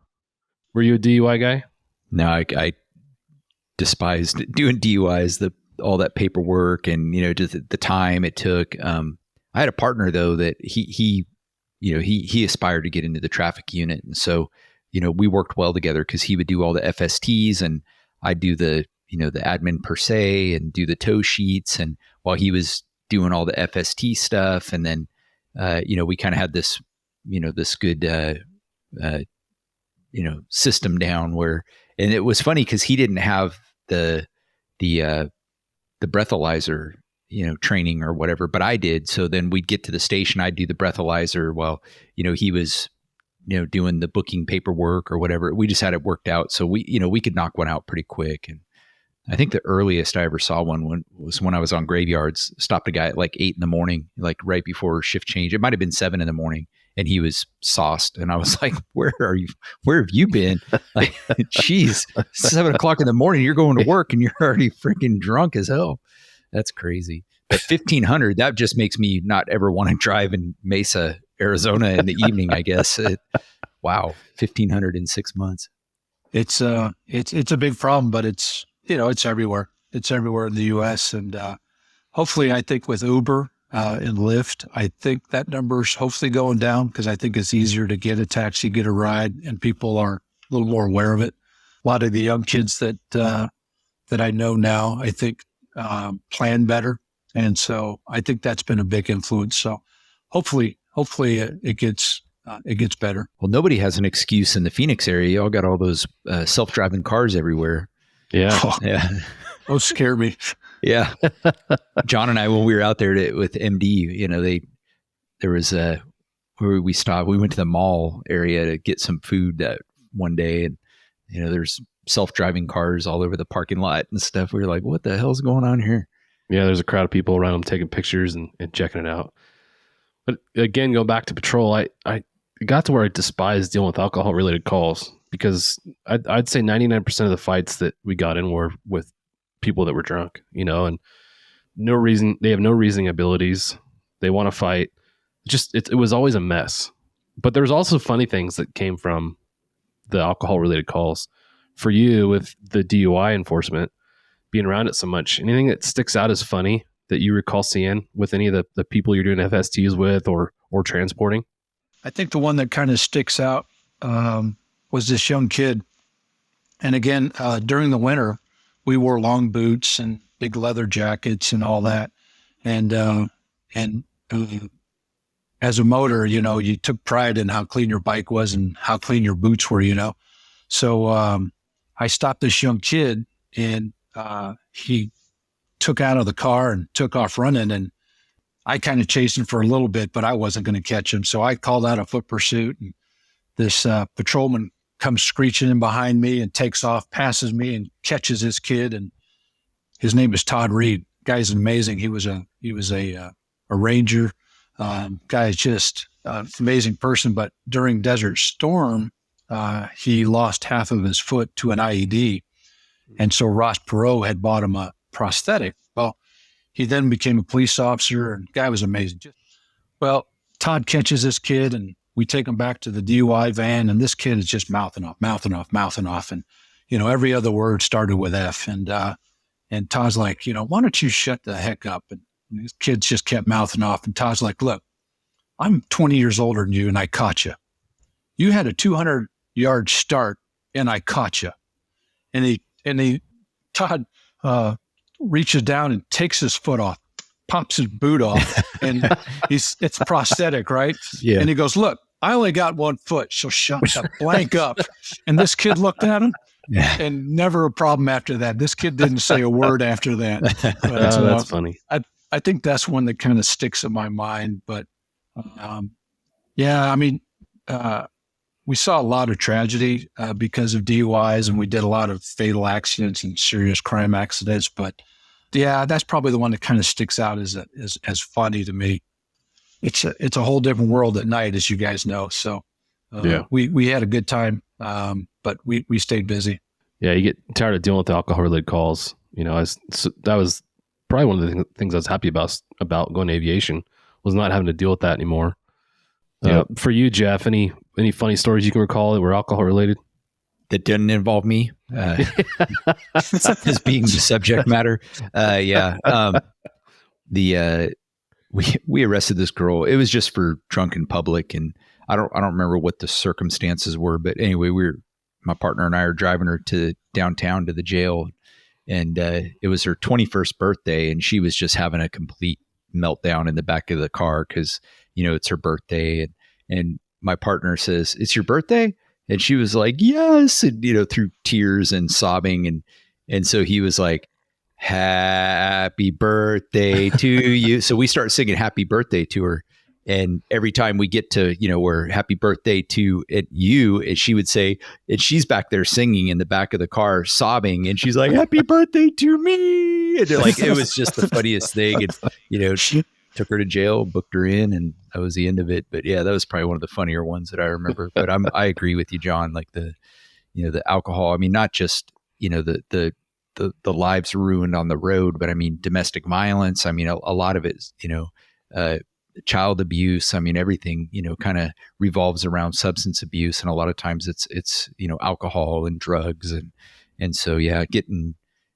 S1: DUI guy?
S7: No, I despised doing DUIs, all that paperwork and, just the time it took. I had a partner though that he aspired to get into the traffic unit. And so, we worked well together because he would do all the FSTs and I'd do the admin per se and do the tow sheets. And while he was doing all the FST stuff, and then, we kind of had this this good, system down and it was funny because he didn't have the breathalyzer, training or whatever, but I did. So then we'd get to the station, I'd do the breathalyzer while, he was, doing the booking paperwork or whatever. We just had it worked out. So we could knock one out pretty quick. And I think the earliest I ever saw one was when I was on graveyards, stopped a guy at like 8 a.m, like right before shift change. It might've been 7 a.m, and he was sauced. And I was like, where have you been? Like, geez, 7 o'clock in the morning, you're going to work and you're already freaking drunk as hell. That's crazy. But 1,500, that just makes me not ever want to drive in Mesa, Arizona in the evening, I guess. Wow. 1,500 in 6 months.
S6: It's a big problem, but it's everywhere. It's everywhere in the U.S. And hopefully, I think with Uber and Lyft, I think that number's hopefully going down because I think it's easier to get a taxi, get a ride, and people are a little more aware of it. A lot of the young kids that I know now, I think, plan better. And so I think that's been a big influence. So hopefully it gets better.
S7: Well, nobody has an excuse in the Phoenix area. Y'all got all those self-driving cars everywhere.
S1: Yeah.
S6: Oh,
S7: yeah.
S6: Those scare me.
S7: Yeah. John and I, when we were out there with MD, there was where we stopped, we went to the mall area to get some food one day, and, there's self-driving cars all over the parking lot and stuff. We were like, what the hell's going on here?
S1: Yeah, there's a crowd of people around them taking pictures and checking it out. But again, going back to patrol, I got to where I despise dealing with alcohol-related calls because I'd say 99% of the fights that we got in were with people that were drunk, and no reason. They have no reasoning abilities. They want to fight. It was always a mess. But there was also funny things that came from the alcohol-related calls. For you, with the DUI enforcement, being around it so much, anything that sticks out as funny that you recall seeing with any of the people you're doing FSTs with or transporting?
S6: I think the one that kind of sticks out was this young kid. And again, during the winter, we wore long boots and big leather jackets and all that. And as a motor, you took pride in how clean your bike was and how clean your boots were, So I stopped this young kid, and he took out of the car and took off running, and I kind of chased him for a little bit, but I wasn't going to catch him. So I called out a foot pursuit, and this patrolman comes screeching in behind me and takes off, passes me, and catches this kid. And his name is Todd Reed. Guy's amazing. He was a ranger. Guy's just an amazing person. But during Desert Storm, he lost half of his foot to an IED. And so Ross Perot had bought him a prosthetic. Well, he then became a police officer, and the guy was amazing. Well, Todd catches this kid, and we take him back to the DUI van, and this kid is just mouthing off. And, every other word started with F. And Todd's like, why don't you shut the heck up? And these kids just kept mouthing off. And Todd's like, look, I'm 20 years older than you, and I caught you. You had a 200-yard start, and I caught you. And Todd reaches down and takes his foot off, pops his boot off, and it's prosthetic, right?
S7: Yeah.
S6: And he goes, look, I only got one foot, so shut the blank up. And this kid looked at him, and never a problem after that. This kid didn't say a word after that. But,
S1: That's funny.
S6: I think that's one that kind of sticks in my mind. But we saw a lot of tragedy because of DUIs, and we did a lot of fatal accidents and serious crime accidents. But yeah, that's probably the one that kind of sticks out as funny to me. It's a whole different world at night, as you guys know. So we had a good time, but we stayed busy.
S1: Yeah, you get tired of dealing with the alcohol-related calls. That was probably one of the things I was happy about going to aviation, was not having to deal with that anymore. For you, Jeff, any funny stories you can recall that were alcohol-related?
S7: That didn't involve me as being the subject matter. We arrested this girl. It was just for drunk in public, and I don't remember what the circumstances were, but anyway, my partner and I are driving her to downtown to the jail, and it was her 21st birthday, and she was just having a complete meltdown in the back of the car because it's her birthday, and my partner says, "It's your birthday?" And she was like, "Yes." And, through tears and sobbing. And so he was like, "Happy birthday to you." So we start singing happy birthday to her. And every time we get to, where happy birthday to you, and she would say, and she's back there singing in the back of the car, sobbing. And she's like, "Happy birthday to me." And like, it was just the funniest thing. And, she took her to jail, booked her in, and that was the end of it. But yeah, that was probably one of the funnier ones that I remember. But I agree with you, John, like the alcohol. I mean, not just, the lives ruined on the road, but I mean, domestic violence. I mean, a lot of it is, child abuse. I mean, everything, kind of revolves around substance abuse. And a lot of times it's, alcohol and drugs. And so, yeah,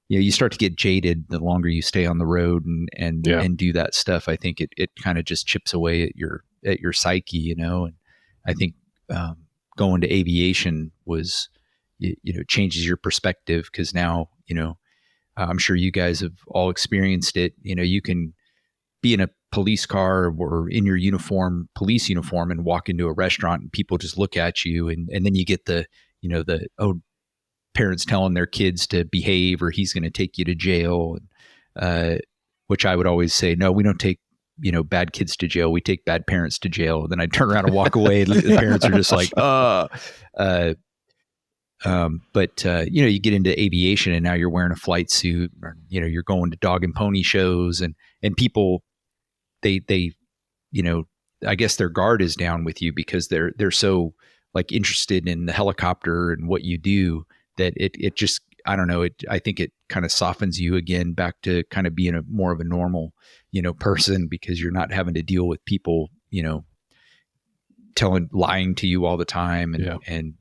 S7: you start to get jaded the longer you stay on the road and do that stuff. I think it kind of just chips away at your psyche, and I think, going to aviation was, changes your perspective. 'Cause now, I'm sure you guys have all experienced it. You can be in a police car or in your police uniform, and walk into a restaurant and people just look at you. And then you get the parents telling their kids to behave or he's going to take you to jail. Which I would always say, no, we don't take, bad kids to jail. We take bad parents to jail. And then I turn around and walk away, and the parents are just like, but you get into aviation, and now you're wearing a flight suit, or, you're going to dog and pony shows, and people, they, I guess their guard is down with you because they're so like interested in the helicopter and what you do, that it just, I don't know, I think it kind of softens you again back to kind of being more of a normal, person, because you're not having to deal with people, lying to you all the time, and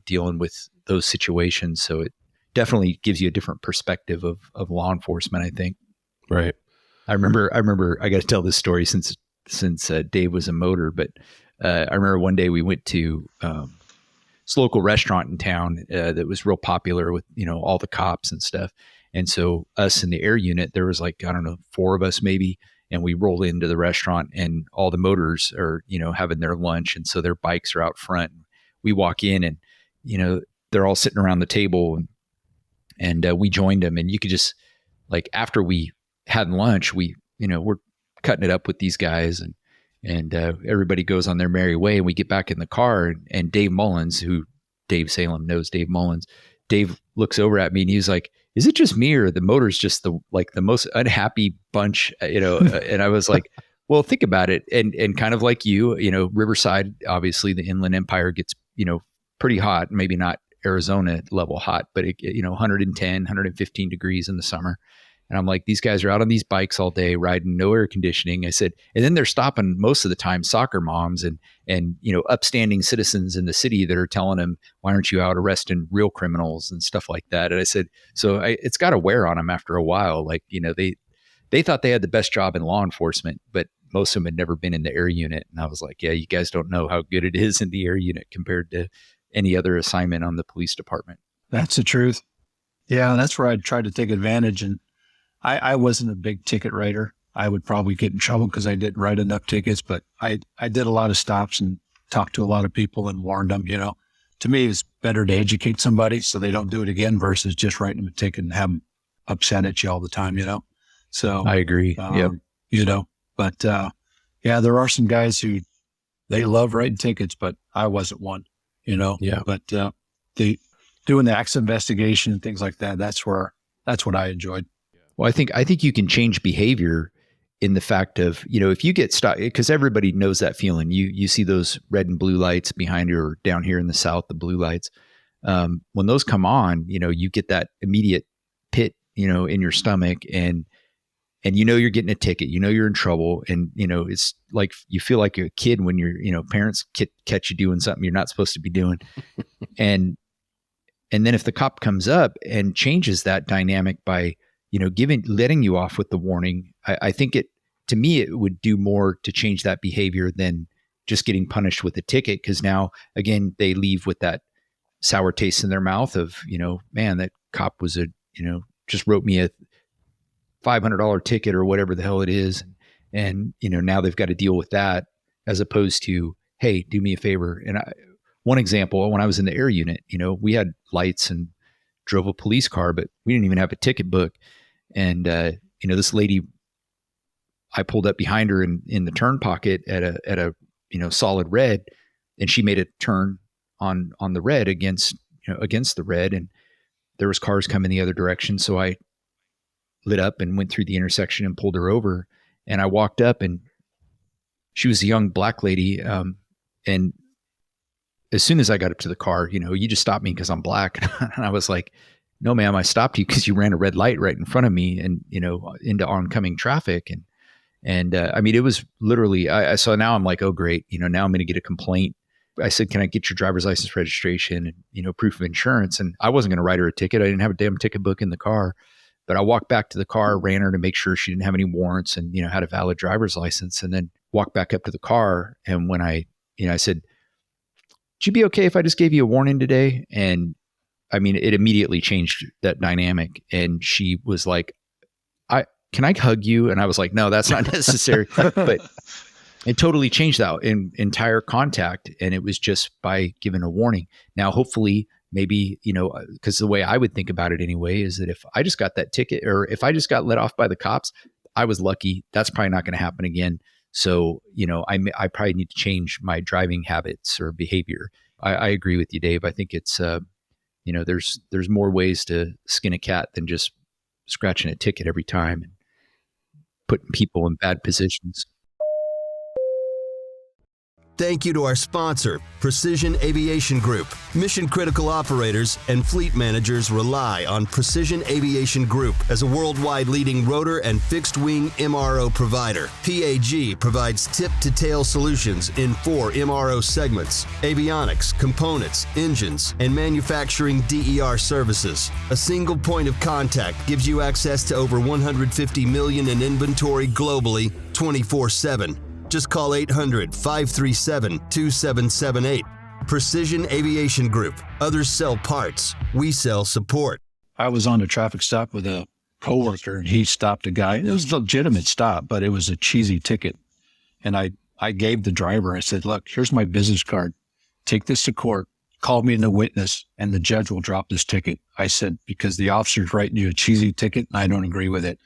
S7: dealing with those situations. So it definitely gives you a different perspective of law enforcement, I think.
S1: Right.
S7: I remember, I got to tell this story since Dave was a motor, but I remember one day we went to this local restaurant in town that was real popular with, all the cops and stuff. And so us in the air unit, there was like, I don't know, 4 of us maybe. And we roll into the restaurant, and all the motors are, having their lunch. And so their bikes are out front. We walk in, and, they're all sitting around the table, and we joined them. And you could just, like, after we had lunch, we're cutting it up with these guys, and everybody goes on their merry way. And we get back in the car, and Dave Mullins, who Dave Salem knows Dave Mullins, Dave looks over at me, and he's like, "Is it just me, or the motor's just the most unhappy bunch?" And I was like, well, think about it. And kind of like you, Riverside, obviously the Inland Empire gets, pretty hot, maybe not Arizona level hot, but 110, 115 degrees in the summer. And I'm like, these guys are out on these bikes all day riding, no air conditioning. I said, and then they're stopping most of the time soccer moms and upstanding citizens in the city that are telling them, "Why aren't you out arresting real criminals?" and stuff like that. And I said, so it's got to wear on them after a while. Like, they thought they had the best job in law enforcement, but most of them had never been in the air unit. And I was like, yeah, you guys don't know how good it is in the air unit compared to any other assignment on the police department.
S6: That's the truth. Yeah. And that's where I tried to take advantage. And I wasn't a big ticket writer. I would probably get in trouble because I didn't write enough tickets, but I did a lot of stops and talked to a lot of people and warned them. To me, it's better to educate somebody so they don't do it again versus just writing them a ticket and have them upset at you all the time, So
S7: I agree. Yep.
S6: But yeah, there are some guys who they love writing tickets, but I wasn't one,
S1: Yeah.
S6: But doing the accident investigation and things like that, that's what I enjoyed.
S7: Well, I think you can change behavior in the fact of, if you get stopped, because everybody knows that feeling. You see those red and blue lights behind you, or down here in the South, the blue lights. When those come on, you get that immediate pit, in your stomach, and you're getting a ticket, you're in trouble. And, it's like, you feel like a kid when your, parents catch you doing something you're not supposed to be doing. And then if the cop comes up and changes that dynamic by, letting you off with the warning, I think to me, it would do more to change that behavior than just getting punished with a ticket. Cause now again, they leave with that sour taste in their mouth of, man, that cop was just wrote me a $500 ticket or whatever the hell it is. And, now they've got to deal with that, as opposed to, hey, do me a favor. And one example, when I was in the air unit, we had lights and drove a police car, but we didn't even have a ticket book. And, this lady, I pulled up behind her in the turn pocket at a solid red, and she made a turn on the red against the red. And there was cars coming the other direction. So I lit up and went through the intersection and pulled her over. And I walked up, and she was a young black lady. And as soon as I got up to the car, you just stopped me because I'm black. And I was like, no, ma'am, I stopped you because you ran a red light right in front of me and, into oncoming traffic. And I mean, it was literally, so now I'm like, oh, great. Now I'm going to get a complaint. I said, can I get your driver's license registration and, proof of insurance? And I wasn't going to write her a ticket. I didn't have a damn ticket book in the car, but I walked back to the car, ran her to make sure she didn't have any warrants and, had a valid driver's license, and then walked back up to the car. And when I said, would you be okay if I just gave you a warning today? And I mean, it immediately changed that dynamic. And she was like, can I hug you? And I was like, no, that's not necessary. But it totally changed that entire contact. And it was just by giving a warning. Now, hopefully, maybe, because the way I would think about it anyway, is that if I just got that ticket, or if I just got let off by the cops, I was lucky. That's probably not going to happen again. So, I probably need to change my driving habits or behavior. I agree with you, Dave. I think it's, there's more ways to skin a cat than just scratching a ticket every time and putting people in bad positions.
S2: Thank you to our sponsor, Precision Aviation Group. Mission-critical operators and fleet managers rely on Precision Aviation Group as a worldwide leading rotor and fixed-wing MRO provider. PAG provides tip-to-tail solutions in 4 MRO segments: avionics, components, engines, and manufacturing DER services. A single point of contact gives you access to over 150 million in inventory globally, 24/7. Just call 800-537-2778. Precision Aviation Group. Others sell parts. We sell support.
S6: I was on a traffic stop with a coworker, and he stopped a guy. It was a legitimate stop, but it was a cheesy ticket. And I gave the driver, I said, look, here's my business card. Take this to court. Call me in the witness, and the judge will drop this ticket. I said, because the officer's writing you a cheesy ticket, and I don't agree with it.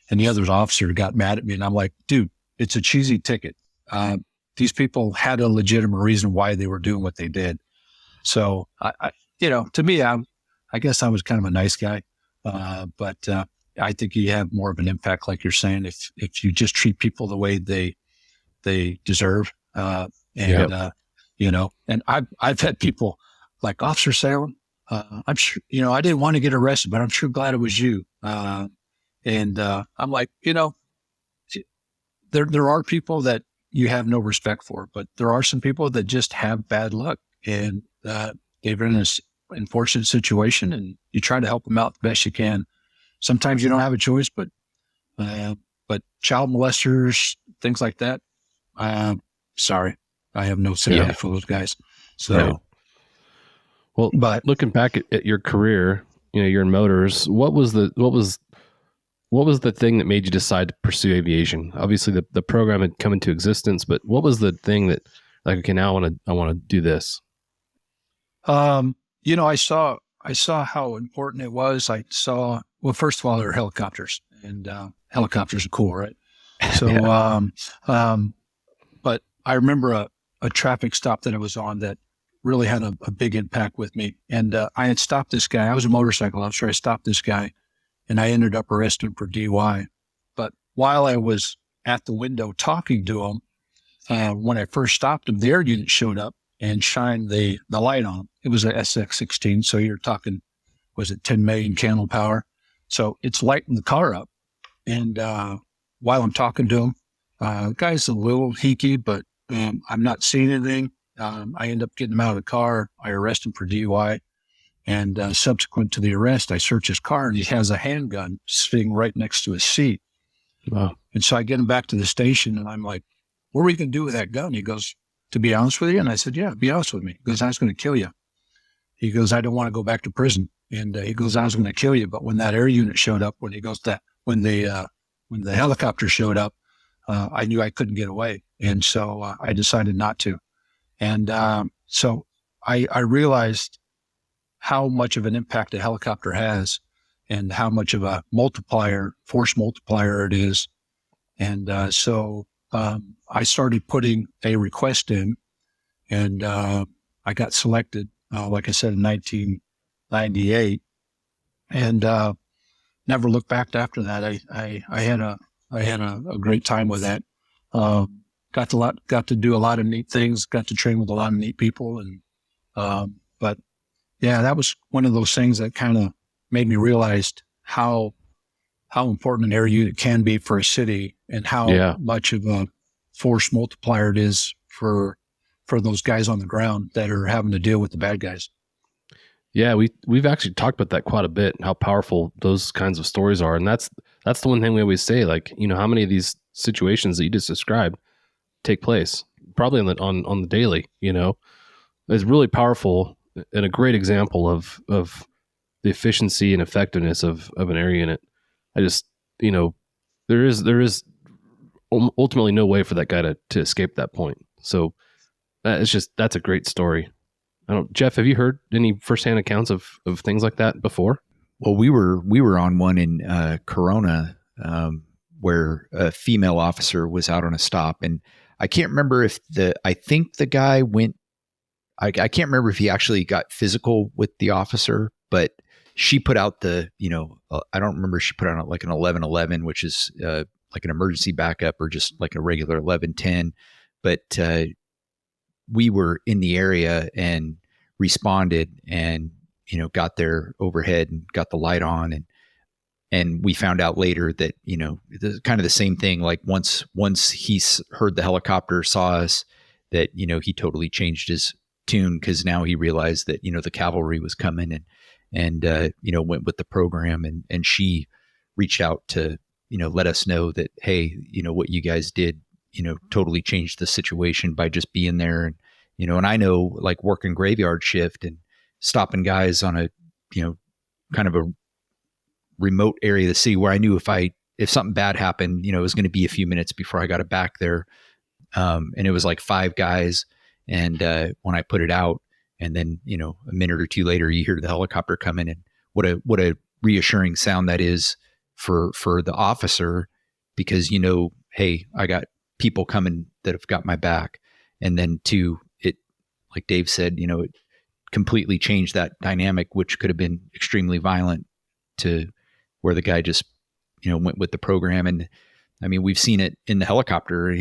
S6: And the other officer got mad at me, and I'm like, dude, it's a cheesy ticket. These people had a legitimate reason why they were doing what they did. So, to me, I guess I was kind of a nice guy. But I think you have more of an impact, like you're saying, if you just treat people the way they deserve. And I've had people like, Officer Salem, I'm sure, I didn't want to get arrested, but I'm sure glad it was you. I'm like, there are people that you have no respect for, but there are some people that just have bad luck, and they're in this unfortunate situation, and you try to help them out the best you can. Sometimes you don't have a choice, but child molesters, things like that, sorry, I have no sympathy for those guys. So,
S1: yeah. Well, but looking back at your career, you're in motors. What was the thing that made you decide to pursue aviation? Obviously, the program had come into existence, but what was the thing that, like, okay, now I want to do this?
S6: I saw how important it was. I saw, well, first of all, there are helicopters, and helicopters are cool, right? So, but I remember a traffic stop that I was on that really had a big impact with me. And I had stopped this guy. I was a motorcycle officer. I stopped this guy, and I ended up arresting him for DUI. But while I was at the window talking to him, when I first stopped him, the air unit showed up and shined the light on him. It was a SX-16, so you're talking, was it 10 million candle power? So it's lighting the car up. And while I'm talking to him, the guy's a little hickey, but I'm not seeing anything. I end up getting him out of the car. I arrest him for DUI. And subsequent to the arrest, I search his car, and he has a handgun sitting right next to his seat.
S1: Wow.
S6: And so I get him back to the station, and I'm like, what are you going to do with that gun? He goes, to be honest with you? And I said, yeah, be honest with me. He goes, I was going to kill you. He goes, I don't want to go back to prison. And he goes, I was going to kill you. But when that air unit showed up, when the helicopter showed up, I knew I couldn't get away. And so I decided not to. And so I realized how much of an impact a helicopter has and how much of a force multiplier it is. And so I started putting a request in, and I got selected, like I said, in 1998, and never looked back after that. I had a great time with that. Got to do a lot of neat things, got to train with a lot of neat people. And, but yeah, that was one of those things that kind of made me realize how important an air unit can be for a city and how much of a force multiplier it is for those guys on the ground that are having to deal with the bad guys.
S1: Yeah, we've actually talked about that quite a bit, and how powerful those kinds of stories are. And that's the one thing we always say, like, how many of these situations that you just described take place probably on the daily, It's really powerful and a great example of the efficiency and effectiveness of an air unit. I just, there is ultimately no way for that guy to escape that point. So that's a great story. Jeff, have you heard any firsthand accounts of things like that before?
S7: Well, we were on one in Corona where a female officer was out on a stop, and I can't remember if I think the guy went. I can't remember if he actually got physical with the officer, but she put out I don't remember. She put out like an 1111, which is like an emergency backup, or just like a regular 1110. But we were in the area and responded, and got there overhead and got the light on, and we found out later that kind of the same thing. Like once he heard the helicopter, saw us, that he totally changed his tune, because now he realized that the cavalry was coming, and went with the program, and she reached out to let us know that, hey, what you guys did totally changed the situation by just being there. And and I know, like, working graveyard shift and stopping guys on a kind of a remote area of the city where I knew if something bad happened, it was going to be a few minutes before I got it back there. And it was like 5 guys. And when I put it out, and then, a minute or two later, you hear the helicopter coming, and what a reassuring sound that is for the officer, because, hey, I got people coming that have got my back. And then it, like Dave said, it completely changed that dynamic, which could have been extremely violent, to where the guy just, went with the program. And I mean, we've seen it in the helicopter,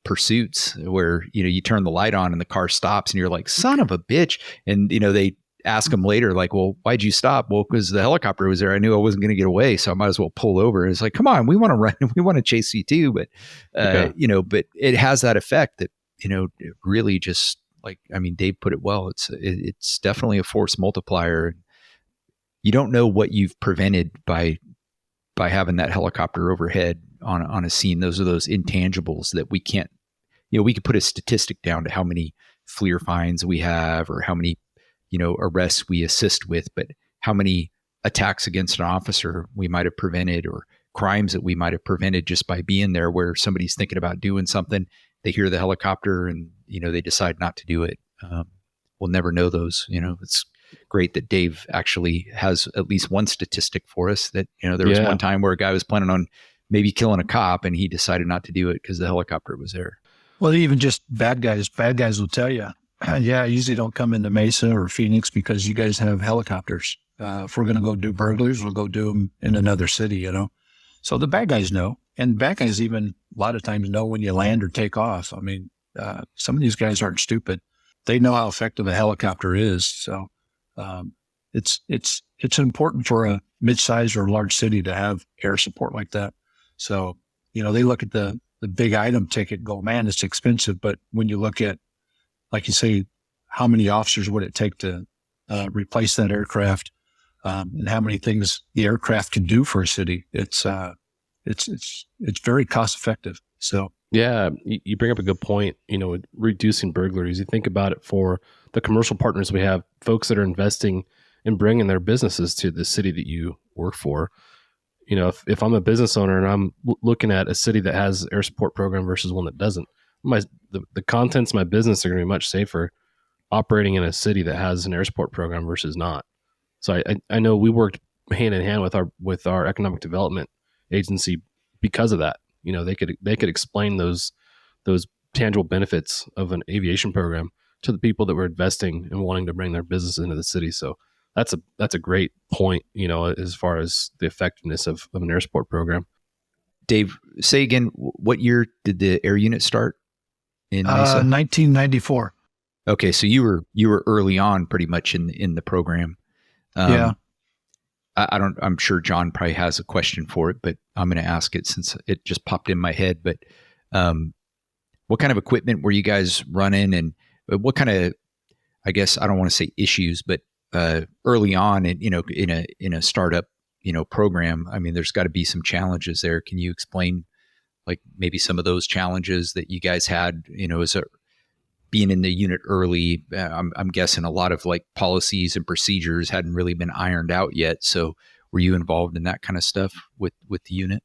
S7: pursuits where, you turn the light on and the car stops, and you're like, son of a bitch. And, they ask them later, like, well, why'd you stop? Well, because the helicopter was there. I knew I wasn't going to get away, so I might as well pull over. It's like, come on, we want to run. We want to chase you too. But, but it has that effect that, it really just, like, I mean, Dave put it well. It's definitely a force multiplier. You don't know what you've prevented by having that helicopter overhead on a scene. Those are those intangibles that we can't, we could put a statistic down to how many FLIR fines we have, or how many, arrests we assist with, but how many attacks against an officer we might have prevented, or crimes that we might have prevented just by being there, where somebody's thinking about doing something, they hear the helicopter, and, they decide not to do it. We'll never know those. It's great that Dave actually has at least one statistic for us, that, there was one time where a guy was planning on maybe killing a cop, and he decided not to do it because the helicopter was there.
S6: Well, even just bad guys will tell you, I usually don't come into Mesa or Phoenix because you guys have helicopters. If we're going to go do burglars, we'll go do them in another city, So the bad guys know, and bad guys even a lot of times know when you land or take off. I mean, some of these guys aren't stupid. They know how effective a helicopter is. So it's important for a mid-sized or large city to have air support like that. So, they look at the big item ticket and go, man, it's expensive. But when you look at, like you say, how many officers would it take to replace that aircraft, and how many things the aircraft can do for a city, it's very cost effective. So
S1: yeah, you bring up a good point. Reducing burglaries. You think about it for the commercial partners we have, folks that are investing in bringing their businesses to the city that you work for. If I'm a business owner and I'm looking at a city that has air support program versus one that doesn't, the contents of my business are going to be much safer operating in a city that has an air support program versus not. So I know we worked hand in hand with our economic development agency because of that. You know, they could explain those tangible benefits of an aviation program to the people that were investing and wanting to bring their business into the city. So that's a great point, you know, as far as the effectiveness of an air support program.
S7: Dave, say again, what year did the air unit start in Mesa?
S6: 1994.
S7: Okay, so you were early on, pretty much in the program.
S6: Yeah.
S7: I'm sure John probably has a question for it, but I'm going to ask it since it just popped in my head. But what kind of equipment were you guys running, and what kind of, I guess I don't want to say issues, but early on, in a startup, program, I mean, there's got to be some challenges there. Can you explain, like, maybe some of those challenges that you guys had, as being in the unit early? I'm guessing a lot of like policies and procedures hadn't really been ironed out yet. So were you involved in that kind of stuff with the unit?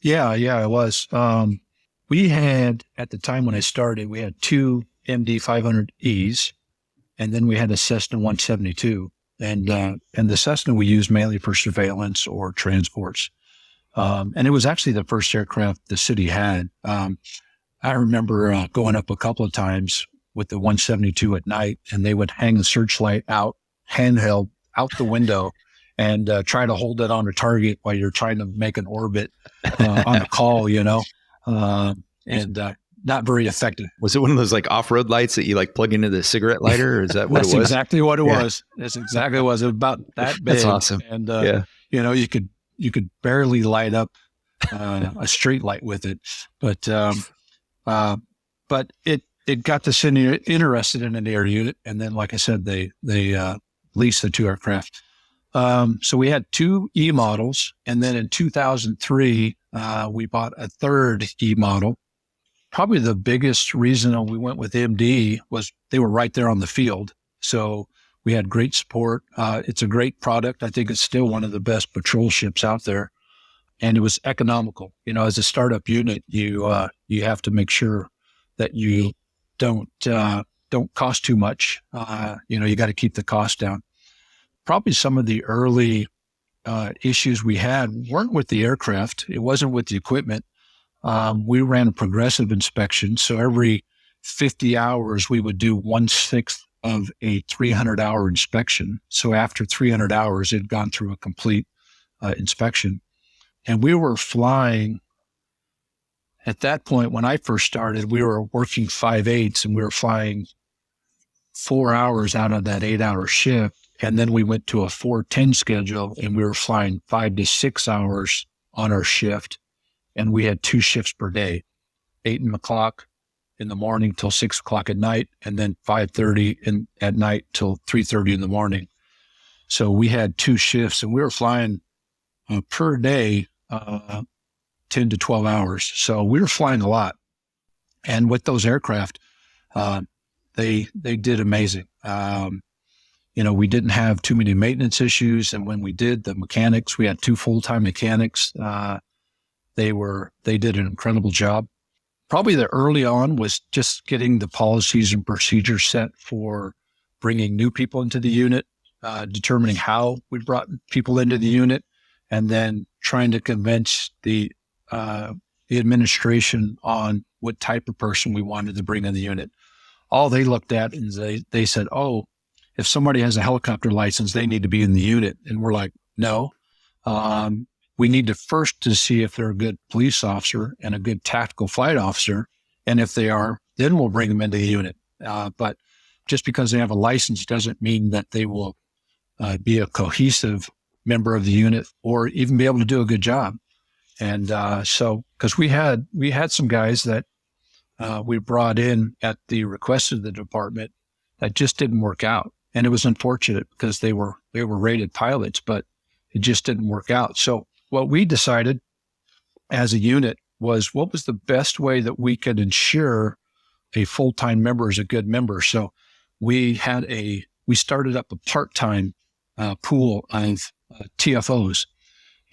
S6: Yeah, I was. We had, at the time when I started, we had two MD 500Es, and then we had a Cessna 172. And the Cessna we used mainly for surveillance or transports. And it was actually the first aircraft the city had. I remember going up a couple of times with the 172 at night, and they would hang the searchlight out, handheld, out the window, and try to hold it on a target while you're trying to make an orbit on a call, and not very effective.
S7: Was it one of those like off-road lights that you like plug into the cigarette lighter, or is that what it was?
S6: That's exactly what it was. That's exactly what it was. It was about that big.
S7: That's awesome.
S6: And, you could barely light up a street light with it. But it got the city interested in an air unit. And then, like I said, they leased the two aircraft. So we had two E models. And then in 2003, we bought a third E model. Probably the biggest reason we went with MD was they were right there on the field. So we had great support. It's a great product. I think it's still one of the best patrol ships out there. And it was economical. As a startup unit, you have to make sure that you don't cost too much. You got to keep the cost down. Probably some of the early issues we had weren't with the aircraft. It wasn't with the equipment. We ran a progressive inspection. So every 50 hours, we would do 1/6 of a 300-hour inspection. So after 300 hours, it had gone through a complete inspection. And we were flying, at that point, when I first started, we were working 5/8, and we were flying 4 hours out of that 8-hour shift. And then we went to a 4/10 schedule, and we were flying 5 to 6 hours on our shift. And we had 2 shifts per day, 8 o'clock in the morning till 6 o'clock at night, and then 5:30 at night till 3:30 in the morning. So we had 2 shifts, and we were flying per day 10 to 12 hours. So we were flying a lot. And with those aircraft, they did amazing. We didn't have too many maintenance issues. And when we did, the mechanics, we had 2 full-time mechanics. They did an incredible job. Probably the early on was just getting the policies and procedures set for bringing new people into the unit, determining how we brought people into the unit, and then trying to convince the administration on what type of person we wanted to bring in the unit. All they looked at and they said, "Oh, if somebody has a helicopter license, they need to be in the unit." And we're like, "No. We need to first to see if they're a good police officer and a good tactical flight officer. And if they are, then we'll bring them into the unit." But just because they have a license doesn't mean that they will be a cohesive member of the unit or even be able to do a good job. And so, because we had some guys that we brought in at the request of the department that just didn't work out. And it was unfortunate because they were rated pilots, but it just didn't work out. So what we decided as a unit was what was the best way that we could ensure a full-time member is a good member. So we started up a part-time pool of TFOs,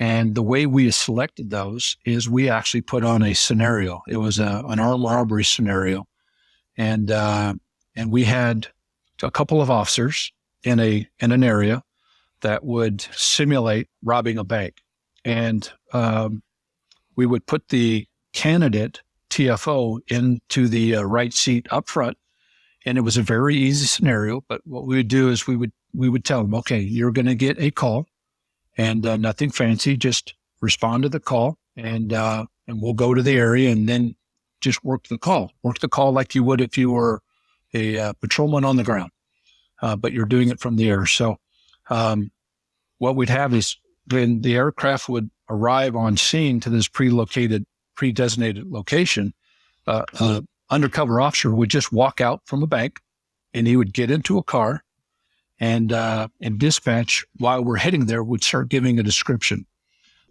S6: And the way we selected those is we actually put on a scenario. It was an armed robbery scenario. And we had a couple of officers in an area that would simulate robbing a bank. And we would put the candidate TFO into the right seat up front. And it was a very easy scenario. But what we would do is we would tell them, okay, you're going to get a call, and nothing fancy, just respond to the call, and we'll go to the area and then just work the call like you would if you were a patrolman on the ground, but you're doing it from the air. So what we'd have is when the aircraft would arrive on scene to this pre-designated location, undercover officer would just walk out from a bank, and he would get into a car, and dispatch, while we're heading there, would start giving a description.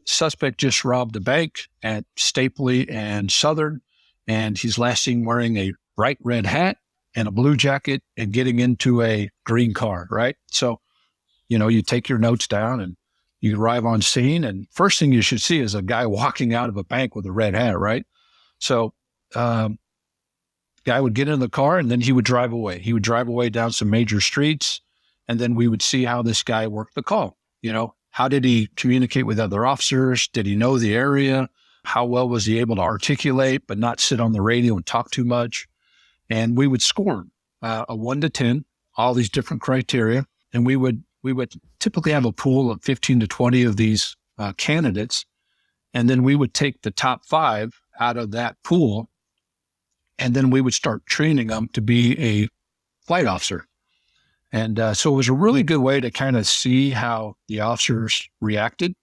S6: Suspect just robbed a bank at Stapley and Southern, and he's last seen wearing a bright red hat and a blue jacket and getting into a green car, right? So, you take your notes down and you arrive on scene, and first thing you should see is a guy walking out of a bank with a red hat, right? So, guy would get in the car, and then he would drive away. He would drive away down some major streets, and then we would see how this guy worked the call. How did he communicate with other officers? Did he know the area? How well was he able to articulate but not sit on the radio and talk too much? And we would score him, a 1 to 10, all these different criteria. And we would typically have a pool of 15 to 20 of these candidates. And then we would take the top 5 out of that pool, and then we would start training them to be a flight officer. And so it was a really good way to kind of see how the officers reacted.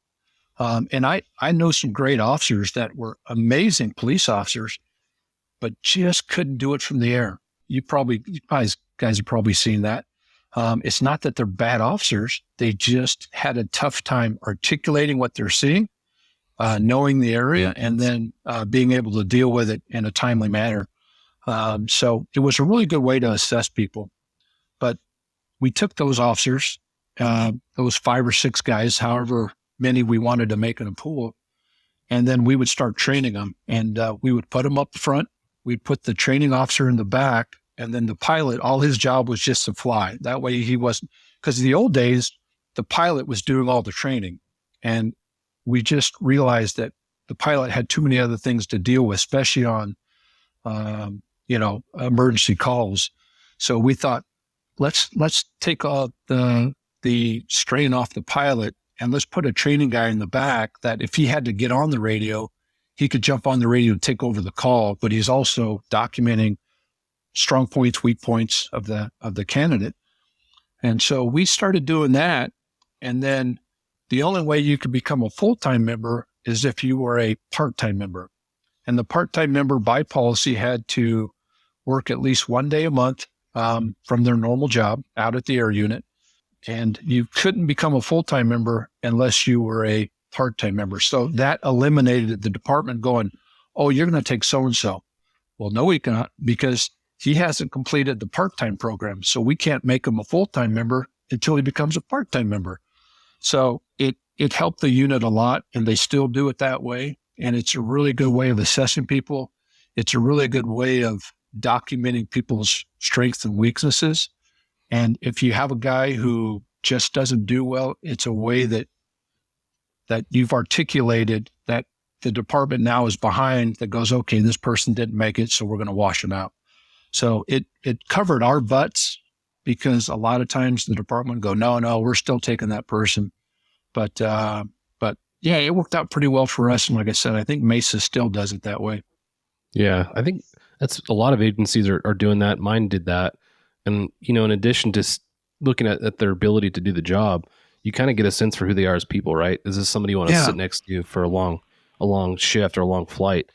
S6: And I know some great officers that were amazing police officers, but just couldn't do it from the air. You guys have probably seen that. It's not that they're bad officers. They just had a tough time articulating what they're seeing, knowing the area, and then being able to deal with it in a timely manner. So it was a really good way to assess people. But we took those officers, those 5 or 6 guys, however many we wanted to make in a pool, and then we would start training them. And we would put them up front. We'd put the training officer in the back, and then the pilot, all his job was just to fly. That way he wasn't, because in the old days, the pilot was doing all the training. And we just realized that the pilot had too many other things to deal with, especially on, emergency calls. So we thought, let's take all the strain off the pilot, and let's put a training guy in the back that if he had to get on the radio, he could jump on the radio and take over the call, but he's also documenting strong points, weak points of the candidate. And so we started doing that. And then the only way you could become a full-time member is if you were a part-time member. And the part-time member by policy had to work at least 1 day a month from their normal job out at the air unit. And you couldn't become a full-time member unless you were a part-time member. So that eliminated the department going, oh, you're going to take so-and-so. Well, no, we cannot, because he hasn't completed the part-time program. So we can't make him a full-time member until he becomes a part-time member. So it helped the unit a lot, and they still do it that way. And it's a really good way of assessing people. It's a really good way of documenting people's strengths and weaknesses. And if you have a guy who just doesn't do well, it's a way that you've articulated that the department now is behind, that goes, okay, this person didn't make it, so we're going to wash them out. So it covered our butts, because a lot of times the department go, no, we're still taking that person. But yeah, it worked out pretty well for us. And like I said, I think Mesa still does it that way.
S1: Yeah, I think that's a lot of agencies are doing that. Mine did that. And, in addition to looking at their ability to do the job, you kind of get a sense for who they are as people, right? Is this somebody you want to sit next to you for a long shift or a long flight?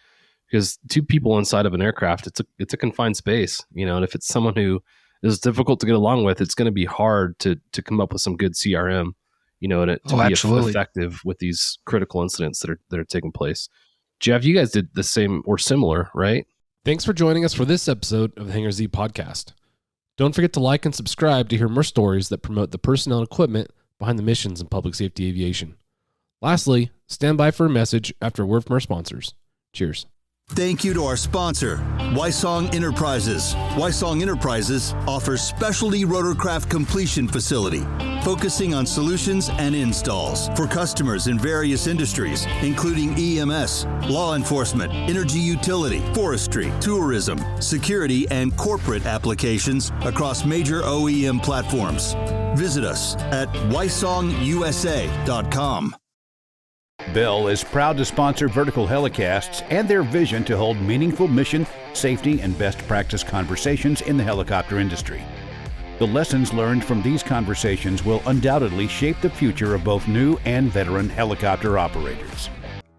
S1: Because 2 people inside of an aircraft, it's a confined space, and if it's someone who is difficult to get along with, it's going to be hard to come up with some good CRM, and to be effective with these critical incidents that are taking place. Jeff, you guys did the same or similar, right? Thanks for joining us for this episode of the Hangar Z podcast. Don't forget to like and subscribe to hear more stories that promote the personnel and equipment behind the missions in public safety aviation. Lastly, stand by for a message after a word from our sponsors. Cheers.
S2: Thank you to our sponsor, Wysong Enterprises. Wysong Enterprises offers specialty rotorcraft completion facility, focusing on solutions and installs for customers in various industries, including EMS, law enforcement, energy utility, forestry, tourism, security, and corporate applications across major OEM platforms. Visit us at wysongusa.com.
S8: Bell is proud to sponsor Vertical Helicasts and their vision to hold meaningful mission, safety, and best practice conversations in the helicopter industry. The lessons learned from these conversations will undoubtedly shape the future of both new and veteran helicopter operators.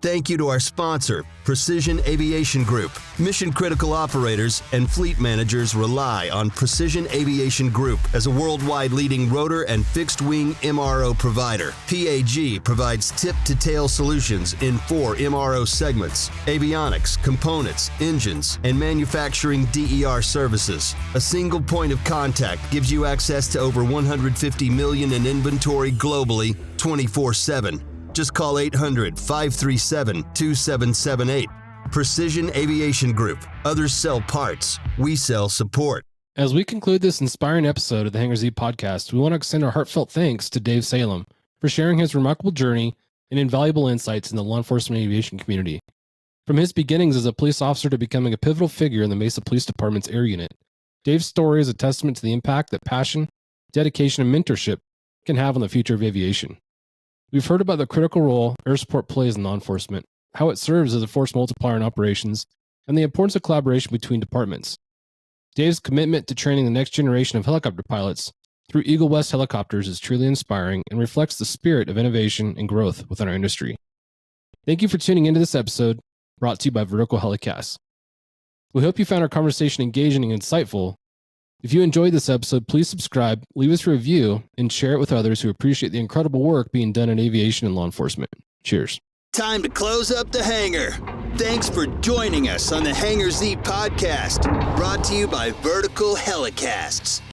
S2: Thank you to our sponsor, Precision Aviation Group. Mission-critical operators and fleet managers rely on Precision Aviation Group as a worldwide leading rotor and fixed-wing MRO provider. PAG provides tip-to-tail solutions in 4 MRO segments: avionics, components, engines, and manufacturing DER services. A single point of contact gives you access to over 150 million in inventory globally, 24/7. Just call 800-537-2778. Precision Aviation Group. Others sell parts. We sell support.
S1: As we conclude this inspiring episode of the Hangar Z podcast, we want to extend our heartfelt thanks to Dave Salem for sharing his remarkable journey and invaluable insights in the law enforcement aviation community. From his beginnings as a police officer to becoming a pivotal figure in the Mesa Police Department's air unit, Dave's story is a testament to the impact that passion, dedication, and mentorship can have on the future of aviation. We've heard about the critical role air support plays in law enforcement, how it serves as a force multiplier in operations, and the importance of collaboration between departments. Dave's commitment to training the next generation of helicopter pilots through Eagle West Helicopters is truly inspiring and reflects the spirit of innovation and growth within our industry. Thank you for tuning into this episode, brought to you by Vertical Helicasts. We hope you found our conversation engaging and insightful. If you enjoyed this episode, please subscribe, leave us a review, and share it with others who appreciate the incredible work being done in aviation and law enforcement. Cheers.
S2: Time to close up the hangar. Thanks for joining us on the Hangar Z podcast, brought to you by Vertical Helicasts.